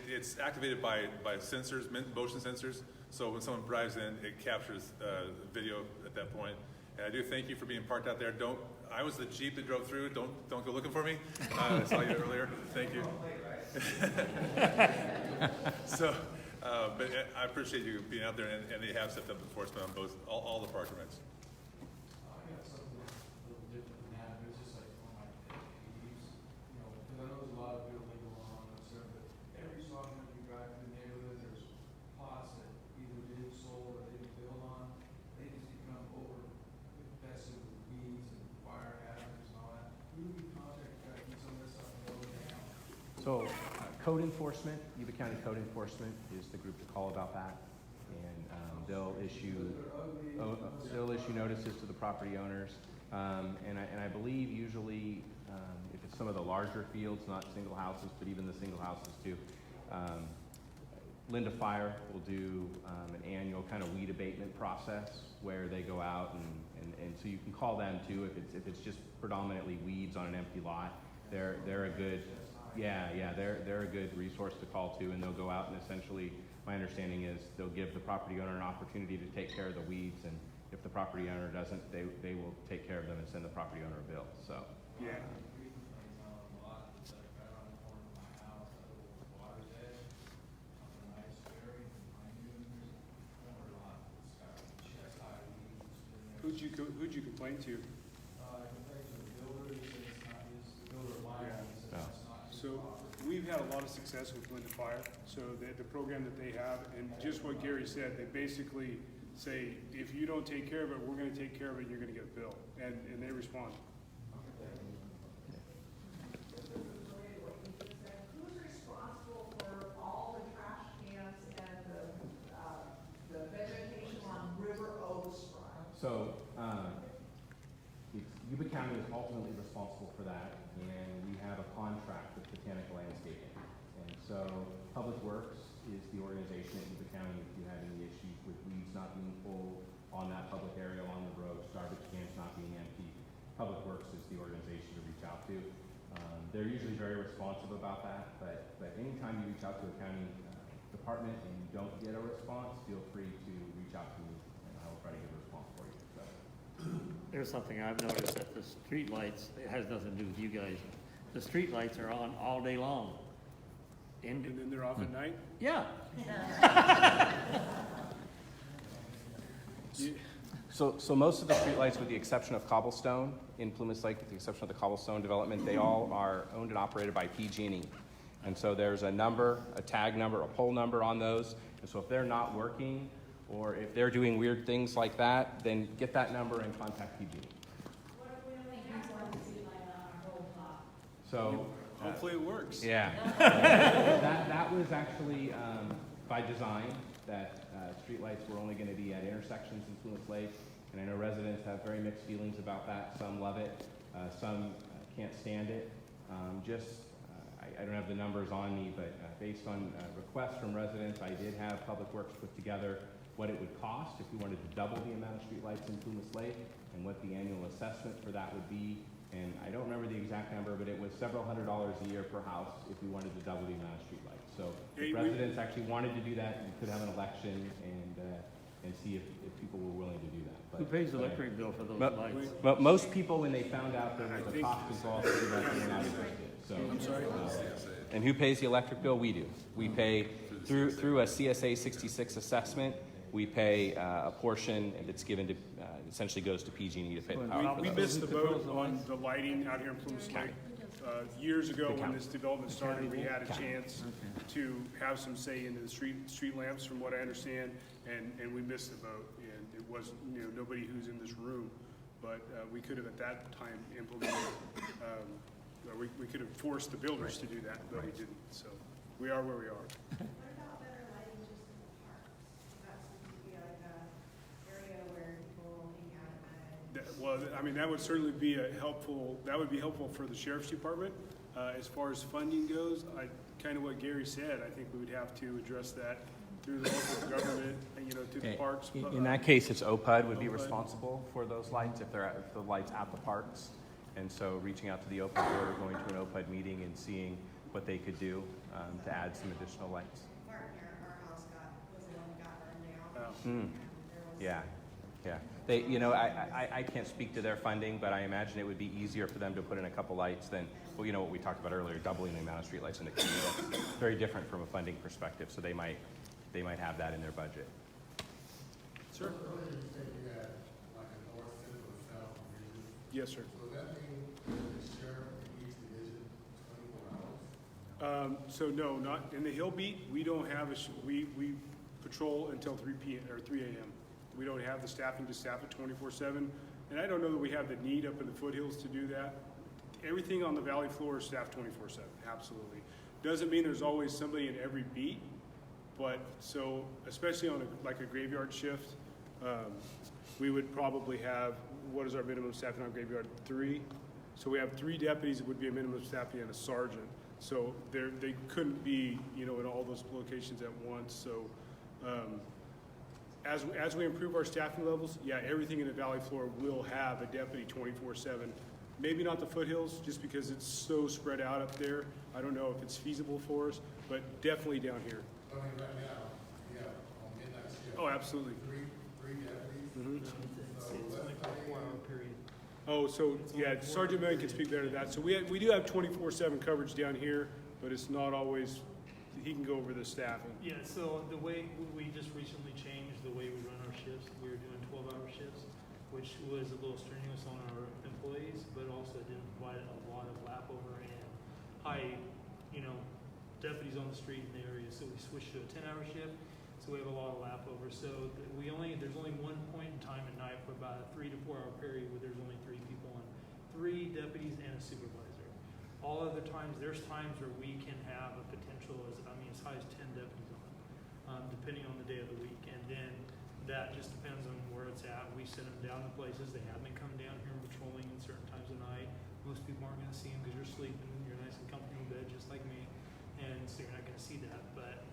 It's activated by sensors, motion sensors. So when someone drives in, it captures video at that point. And I do thank you for being parked out there. I was the Jeep that drove through. Don't go looking for me. I saw you earlier. Thank you. So, but I appreciate you being out there, and they have stepped up enforcement on all the parking rights. I got something a little different than that, but it's just like one of my pet peeves, because I know there's a lot of building going on and stuff, but every so often when you drive through the neighborhood, there's plots that either didn't sold or didn't build on. They just become infested with weeds and fire hazards and all that. Who do we contact to try to keep some of this stuff from going down? So code enforcement, Yuba County Code Enforcement is the group to call about that. And they'll issue notices to the property owners. And I believe usually if it's some of the larger fields, not single houses, but even the single houses too, Linda Fire will do an annual kind of weed abatement process where they go out and so you can call them too if it's just predominantly weeds on an empty lot. They're a good they're a good resource to call to, and they'll go out and essentially, my understanding is they'll give the property owner an opportunity to take care of the weeds, and if the property owner doesn't, they will take care of them and send the property owner a bill. So yeah. Who'd you complain to? So we've had a lot of success with Linda Fire. So the program that they have, and just what Gary said, they basically say, if you don't take care of it, we're going to take care of it, and you're going to get a bill. And they respond. Who's responsible for all the trash cans and the vegetation on River Oaks? So Yuba County is ultimately responsible for that, and we have a contract with Botanical Landscaping. And so Public Works is the organization at Yuba County. If you have any issues with weeds not being pulled on that public area along the roads, garbage cans not being empty, Public Works is the organization to reach out to. They're usually very responsive about that, but anytime you reach out to a county department and you don't get a response, feel free to reach out to me, and I will try to get a response for you. So. There's something I've noticed that the street lights, it has nothing to do with you guys. The street lights are on all day long. And then they're off at night? Yeah. So most of the streetlights, with the exception of Cobblestone in Plumas Lake, with the exception of the Cobblestone development, they all are owned and operated by PG&E. And so there's a number, a tag number, a pole number on those. And so if they're not working, or if they're doing weird things like that, then get that number and contact PG&E. What if we only have one streetlight on our whole block? So Hopefully it works. yeah, that was actually by design, that streetlights were only going to be at intersections in Plumas Lake, and I know residents have very mixed feelings about that. Some love it, some can't stand it. I don't have the numbers on me, but based on requests from residents, I did have Public Works put together what it would cost if we wanted to double the amount of streetlights in Plumas Lake, and what the annual assessment for that would be. And I don't remember the exact number, but it was several $100s a year per house if we wanted to double the amount of streetlights. So if residents actually wanted to do that, we could have an election and see if people were willing to do that. But, Who pays the electric bill for those lights? But most people, when they found out there was a cost involved, they were not interested. So, I'm sorry? and who pays the electric bill? We do. We pay through a CSA 66 assessment. We pay a portion, and it's given to, essentially goes to PG&E to pay the power. We missed the boat on the lighting out here in Plumas Lake. Years ago, when this development started, we had a chance to have some say into the street lamps, from what I understand, and we missed the boat. And it was, nobody who's in this room, but we could have at that time implemented, we could have forced the builders to do that, but we didn't. So we are where we are. What about better lighting just in the parks? That seems to be like a area where people hang out at night. Well, I mean, that would certainly be helpful for the sheriff's department. As far as funding goes, kind of what Gary said, I think we would have to address that through the local government, through the parks. In that case, it's OPUD would be responsible for those lights if they're at the lights at the parks. And so reaching out to the OPUD board or going to an OPUD meeting and seeing what they could do to add some additional lights. Our house was the one that got burned down. Yeah. I can't speak to their funding, but I imagine it would be easier for them to put in a couple lights than, what we talked about earlier, doubling the amount of streetlights in the community. That's very different from a funding perspective, so they might have that in their budget. Sir? Yes, sir. So that means the sheriff in each division 24 hours? So no, not in the Hill Beat. We don't have we patrol until 3 p.m. or 3 a.m. We don't have the staffing to staff it 24/7, and I don't know that we have the need up in the foothills to do that. Everything on the valley floor is staffed 24/7. Absolutely. Doesn't mean there's always somebody in every beat, but so especially on like a graveyard shift, we would probably have, what is our minimum staffing on graveyard? 3. So we have 3 deputies. It would be a minimum staffing and a sergeant. So they couldn't be, in all those locations at once. So as we improve our staffing levels, everything in the valley floor will have a deputy 24/7. Maybe not the foothills, just because it's so spread out up there. I don't know if it's feasible for us, but definitely down here. I mean, right now, on midnight shift. Oh, absolutely. Three deputies. Mm-hmm. So let's say, Oh, so Sergeant Million can speak better to that. So we do have 24/7 coverage down here, but it's not always. He can go over the staffing. Yeah, so the way we just recently changed the way we run our shifts. We were doing 12-hour shifts, which was a little strenuous on our employees, but also didn't provide a lot of lap over and high, deputies on the street in the area. So we switched to a 10-hour shift. So we have a lot of lap over. So there's only one point in time at night for about a 3 to 4 hour period where there's only 3 people on, 3 deputies and a supervisor. All other times, there's times where we can have a potential as high as 10 deputies on, depending on the day of the week. And then that just depends on where it's at. We send them down to places. They have been coming down here and patrolling in certain times of night. Most people aren't going to see them because you're sleeping. You're nice and comfortable in bed, just like me. And so you're not going to see that. But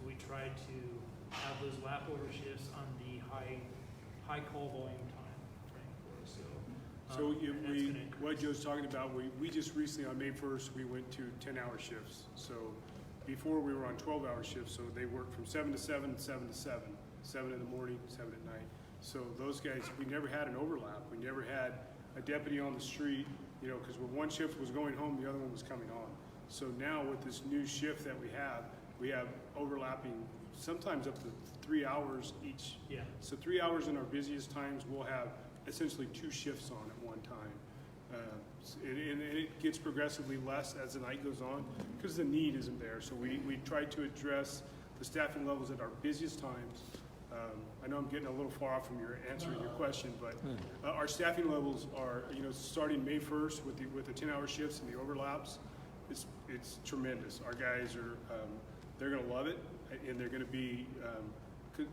we try to have those lap over shifts on the high call volume time frame for us. So what Joe's talking about, we just recently on May 1st, we went to 10-hour shifts. So before we were on 12-hour shifts, so they worked from 7 to 7, 7 to 7, 7 in the morning, 7 at night. So those guys, we never had an overlap. We never had a deputy on the street, because when one shift was going home, the other one was coming on. So now with this new shift that we have overlapping sometimes up to 3 hours each. Yeah. So 3 hours in our busiest times, we'll have essentially 2 shifts on at one time. And it gets progressively less as the night goes on because the need isn't there. So we try to address the staffing levels at our busiest times. I know I'm getting a little far off from your answering your question, but our staffing levels are, starting May 1st with the 10-hour shifts and the overlaps, it's tremendous. Our guys are, they're going to love it, and they're going to be,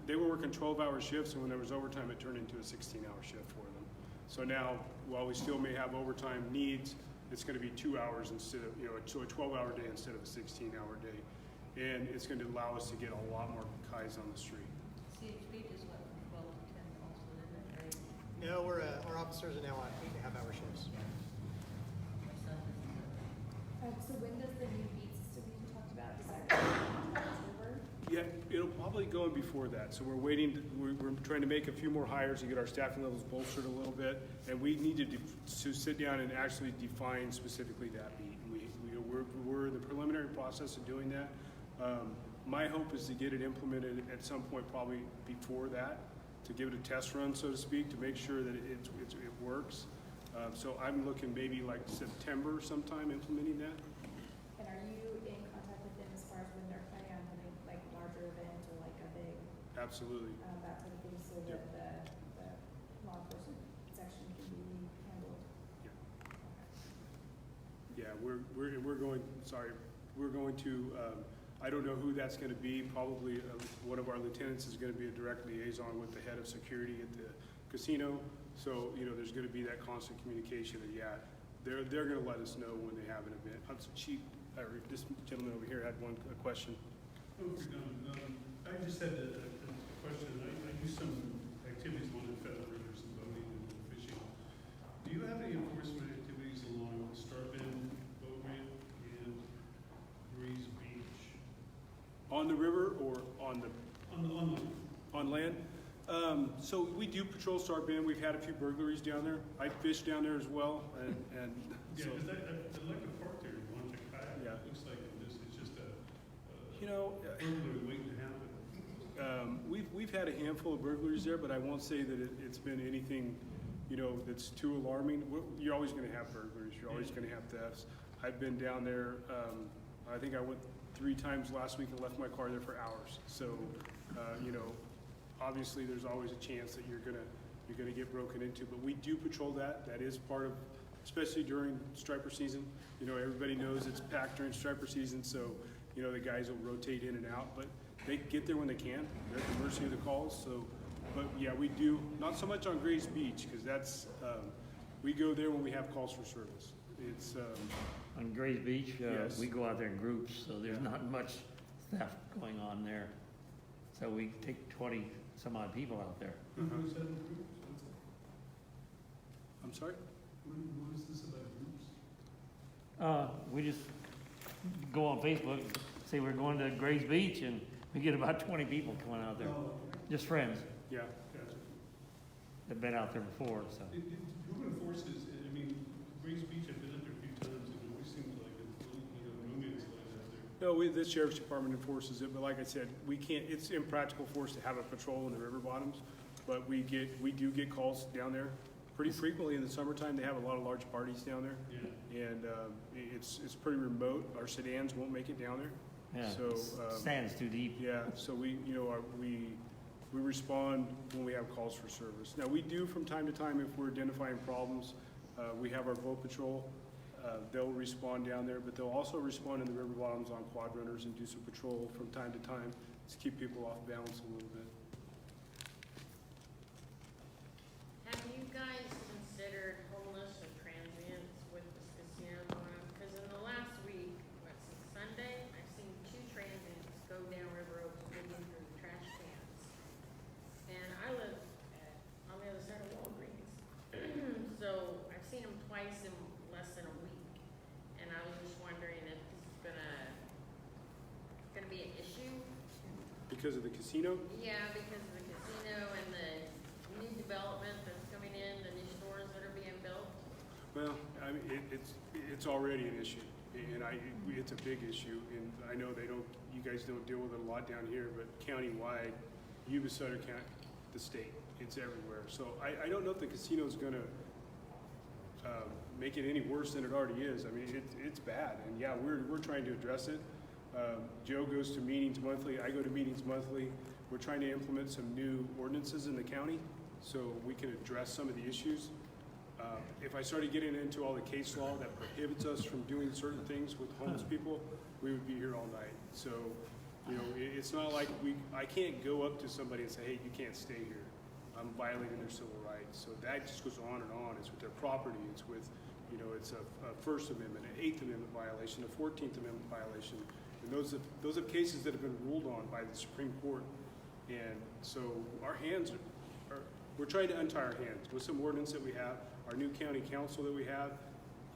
they were working 12-hour shifts, and when there was overtime, it turned into a 16-hour shift for them. So now, while we still may have overtime needs, it's going to be 2 hours instead of, so a 12-hour day instead of a 16-hour day. And it's going to allow us to get a lot more guys on the street. CHP is what, 12 to 10 also, isn't it, right? No, our officers are now on 8.5-hour shifts. So when does the new beat system you talked about, does that go in October? Yeah, it'll probably go in before that. So we're waiting, we're trying to make a few more hires to get our staffing levels bolstered a little bit. And we need to sit down and actually define specifically that beat. We're in the preliminary process of doing that. My hope is to get it implemented at some point, probably before that, to give it a test run, so to speak, to make sure that it works. So I'm looking maybe like September sometime implementing that. And are you in contact with them as far as when they're planning on having like larger events or like a big, Absolutely. that sort of thing, so Yep. that the law enforcement section can be handled? Yeah, we're going to, I don't know who that's going to be. Probably one of our lieutenants is going to be a direct liaison with the head of security at the casino. So, there's going to be that constant communication that, yeah, they're going to let us know when they have an event. This gentleman over here had a question. Oh, we're done. I just had a question. I do some activities along the federal rivers and boating and fishing. Do you have any enforcement activities along Starboard, Boat Ramp, and Breeze Beach? On the river or on land? On land? So we do patrol Starboard. We've had a few burglaries down there. I fish down there as well, and Yeah, so. because I like the park there. You want to kayak? Yeah. It looks like it's just a burglary waiting to happen. We've had a handful of burglaries there, but I won't say that it's been anything, that's too alarming. You're always going to have burglaries. You're always going to have thefts. I've been down there. I think I went 3 times last week and left my car there for hours. So, obviously there's always a chance that you're gonna get broken into. But we do patrol that. That is part of, especially during striper season. Everybody knows it's packed during striper season, so the guys will rotate in and out. But they get there when they can. They're at the mercy of the calls. So, but yeah, we do not so much on Grays Beach because that's we go there when we have calls for service. It's On Grays Beach, yes. we go out there in groups, so there's not much theft going on there. So we take 20 some odd people out there. Who is that in groups? I'm sorry? What is this about groups? We just go on Facebook, say we're going to Grays Beach, and we get about 20 people coming out there. Oh, Just friends. Yeah. gotcha. They've been out there before, so. Who enforces, Grays Beach, I've been up there a few times, and it always seems like it's a little, no man's land out there. No, the sheriff's department enforces it, but like I said, we can't. It's impractical for us to have a patrol in the river bottoms, but we do get calls down there pretty frequently in the summertime. They have a lot of large parties down there, Yeah. and it's pretty remote. Our sedans won't make it down there. Yeah, So sand's too deep. yeah, so we respond when we have calls for service. Now we do from time to time if we're identifying problems. We have our boat patrol. They'll respond down there, but they'll also respond in the river bottoms on quad runners and do some patrol from time to time to keep people off balance a little bit. Have you guys considered homeless or transients with this casino going on? Because in the last week, since Sunday, I've seen 2 transients go down River Oaks digging through the trash cans. And I live on the other side of Walgreens. So I've seen them twice in less than a week. And I was just wondering if this is gonna be an issue? Because of the casino? Yeah, because of the casino and the new development that's coming in, the new stores that are being built. Well, I mean, it's already an issue. And it's a big issue, and I know you guys don't deal with it a lot down here, but countywide, Yuba, Sutter County, the state, it's everywhere. So I don't know if the casino's gonna make it any worse than it already is. I mean, it's bad, and yeah, we're trying to address it. Joe goes to meetings monthly, I go to meetings monthly. We're trying to implement some new ordinances in the county so we can address some of the issues. If I started getting into all the case law that prohibits us from doing certain things with homeless people, we would be here all night. So, it's not like I can't go up to somebody and say, hey, you can't stay here. I'm violating their civil rights. So that just goes on and on. It's with their property. It's with, it's a First Amendment, an Eighth Amendment violation, a 14th Amendment violation. And those are cases that have been ruled on by the Supreme Court. And so our hands we're trying to untie our hands with some ordinance that we have. Our new county council that we have,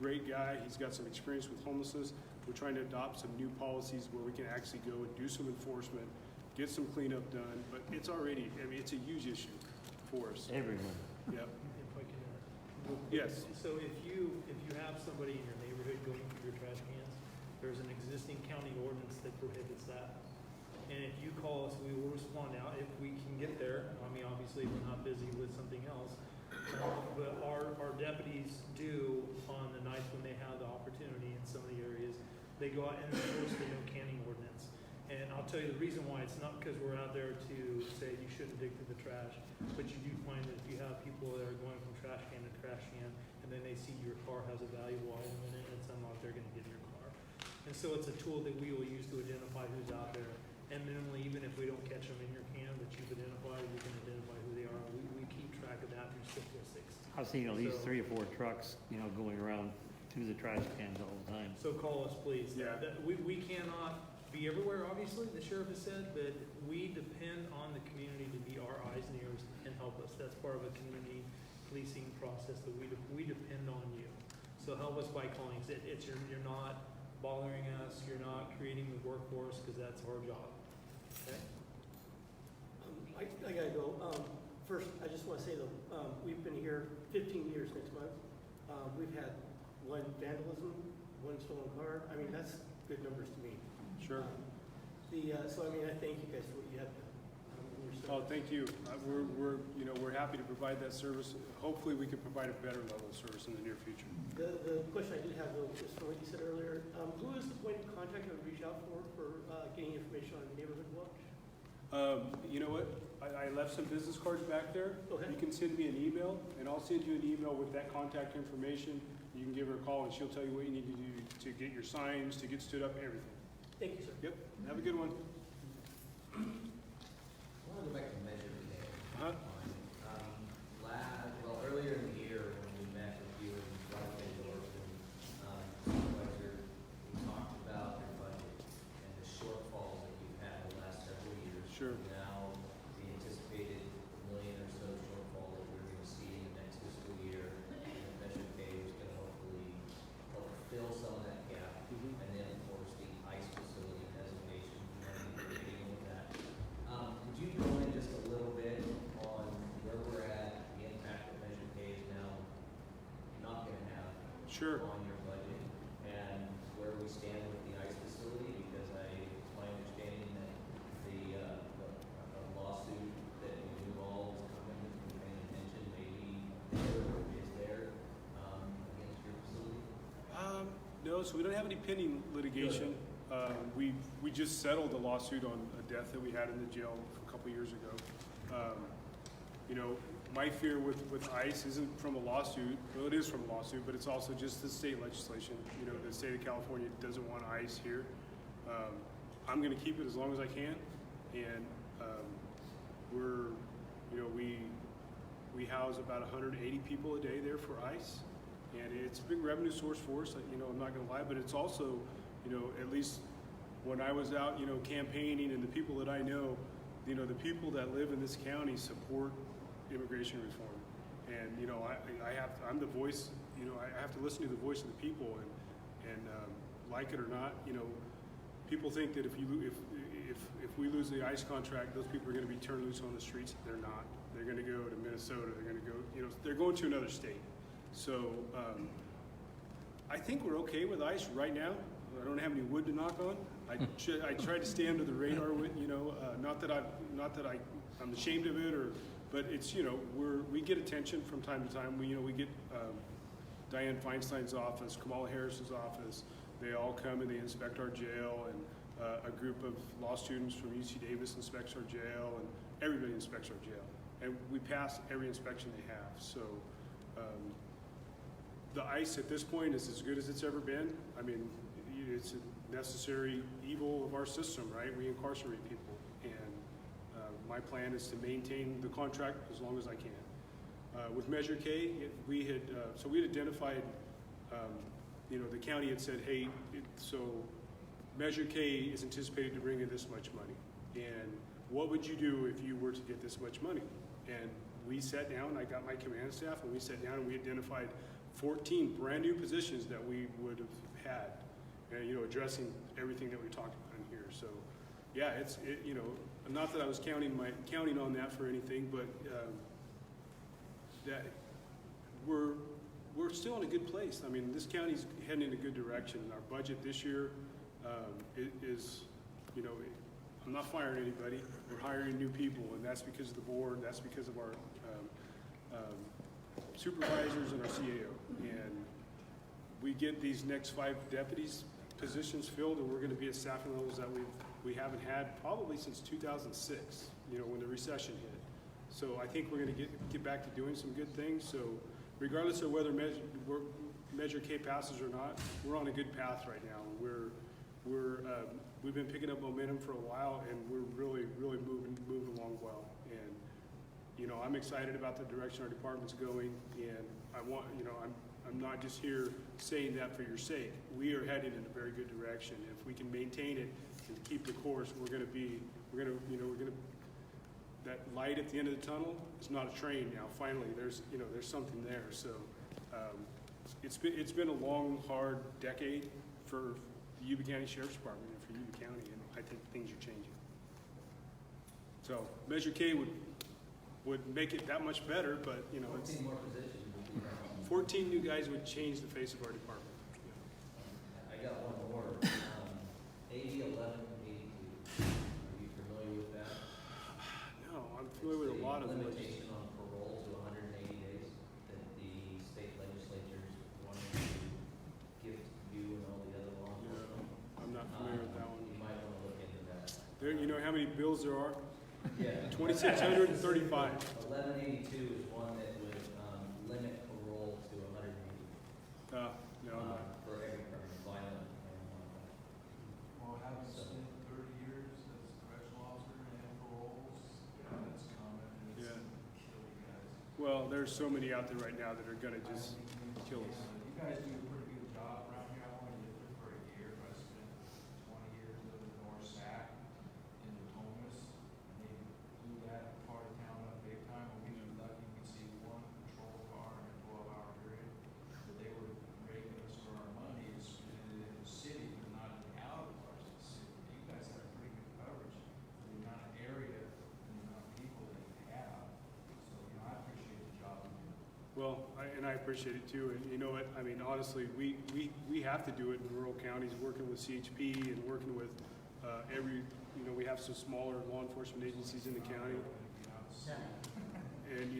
great guy. He's got some experience with homelessness. We're trying to adopt some new policies where we can actually go and do some enforcement, get some cleanup done. But it's already, it's a huge issue for us. Everyone. Yep. If I can, Yes. so if you have somebody in your neighborhood going through your trash cans, there's an existing county ordinance that prohibits that. And if you call us, we will respond out if we can get there. I mean, obviously, we're not busy with something else. But our deputies do, on the nights when they have the opportunity in some of the areas, they go out and enforce the no canning ordinance. And I'll tell you the reason why. It's not because we're out there to say you shouldn't dig through the trash, but you do find that if you have people that are going from trash can to trash can, and then they see your car has a valuable item in it, and it's unlocked, they're going to get in your car. And so it's a tool that we will use to identify who's out there. And minimally, even if we don't catch them in your can that you've identified, we can identify who they are. We keep track of that through statistics. I've seen at least 3 or 4 trucks, going around to the trash cans all the time. So call us, please. Yeah. We cannot be everywhere, obviously, the sheriff has said, but we depend on the community to be our eyes and ears and help us. That's part of a community policing process that we depend on you. So help us by calling. You're not bothering us. You're not creating the workforce because that's our job. Okay? I gotta go. First, I just want to say though, we've been here 15 years next month. We've had 1 vandalism, 1 stolen car. I mean, that's good numbers to me. Sure. So I mean, I thank you guys for what you have done. Oh, thank you. We're happy to provide that service. Hopefully, we can provide a better level of service in the near future. The question I did have though, just from what you said earlier, who is the point of contact I would reach out for getting information on Neighborhood Watch? You know what? I left some business cards back there. Okay. You can send me an email, and I'll send you an email with that contact information. You can give her a call, and she'll tell you what you need to do to get your signs, to get stood up, everything. Thank you, sir. Yep. Have a good one. I want to go back to measure today. Earlier in the year, when we met with you and Roger and Supervisor, we talked about your budget and the shortfalls that you've had the last several years. Sure. Now, the anticipated $1 million or so shortfall that we're going to see in the next fiscal year, and measure pay is going to hopefully help fill some of that gap. Mhm. And then, of course, the ICE facility designation, we're dealing with that. Could you go in just a little bit on where we're at, the impact that measure pay is now not going to have Sure. on your budget, and where we stand with the ICE facility? Because it's my understanding that the lawsuit that you involved is coming, if you're paying attention, maybe there or is there against your facility? No, so we don't have any pending litigation. We just settled a lawsuit on a death that we had in the jail a couple years ago. My fear with ICE isn't from a lawsuit. Well, it is from a lawsuit, but it's also just the state legislation. The state of California doesn't want ICE here. I'm going to keep it as long as I can, and we house about 180 people a day there for ICE, and it's a big revenue source for us. I'm not going to lie, but it's also, at least when I was out, campaigning, and the people that I know, the people that live in this county support immigration reform, and I'm the voice. I have to listen to the voice of the people, and like it or not, people think that if we lose the ICE contract, those people are going to be turned loose on the streets. They're not. They're going to go to Minnesota. They're going to go. They're going to another state. So I think we're okay with ice right now. I don't have any wood to knock on. I try to stay under the radar with, not that I'm ashamed of it, but it's, we get attention from time to time. We get Diane Feinstein's office, Kamala Harris's office. They all come and they inspect our jail, and a group of law students from UC Davis inspects our jail, and everybody inspects our jail. And we pass every inspection they have. So the ICE at this point is as good as it's ever been. I mean, it's a necessary evil of our system, right? We incarcerate people, and my plan is to maintain the contract as long as I can. With Measure K, we had identified, the county had said, hey, so Measure K is anticipated to bring in this much money, and what would you do if you were to get this much money? And we sat down, I got my command staff, and we sat down and we identified 14 brand new positions that we would have had, addressing everything that we talked about in here. So, yeah, not that I was counting on that for anything, but that we're still in a good place. I mean, this county's heading in a good direction. Our budget this year is, I'm not firing anybody. We're hiring new people, and that's because of the board. That's because of our supervisors and our CAO. And we get these next 5 deputies positions filled, and we're going to be at staffing levels that we haven't had probably since 2006. When the recession hit. So I think we're going to get back to doing some good things. So regardless of whether Measure K passes or not, we're on a good path right now. We've been picking up momentum for a while, and we're really moving along well. And I'm excited about the direction our department's going, and I'm not just here saying that for your sake. We are headed in a very good direction. If we can maintain it and keep the course, that light at the end of the tunnel is not a train now. Finally, there's something there. So it's been a long, hard decade for the Yuba County Sheriff's Department and for Yuba County, and I think things are changing. So Measure K would make it that much better, but 14 more positions. 14 new guys would change the face of our department. I got one more. AB 1182. Are you familiar with that? No, I'm familiar with a lot of them. Limitation on parole to 180 days that the state legislatures wanted to give to you and all the other law enforcement. I'm not familiar with that one. You might want to look into that. You know how many bills there are? Yeah. 2,635. 1182 is one that would limit parole to 180. No, I'm not. For every violent. Well, having spent 30 years as a correctional officer and paroles, that's common, and it's kill you guys. Well, there's so many out there right now that are gonna just kill us. You guys do a pretty good job around here. I've only lived here for a year, but I spent 20 years living in North Sac in the Plumas, and they blew that part of town up big time. When we were lucky, we'd see one patrol car in a 12-hour period, but they were raking us for our money and spending it in the city, but not in the outer parts of the city. You guys have pretty good coverage for the amount of area and the amount of people that you have. So, I appreciate the job you do. Well, I appreciate it too, and you know what, I mean, honestly, we have to do it in rural counties, working with CHP and working with we have some smaller law enforcement agencies in the county. And,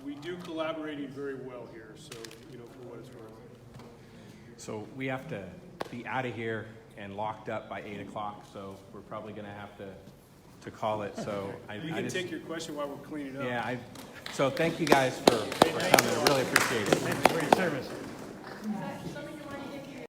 we do collaborating very well here, so, for what it's worth. So we have to be out of here and locked up by 8 o'clock, so we're probably gonna have to call it, so You can take your question while we're cleaning up. Yeah, so thank you guys for coming, I really appreciate it.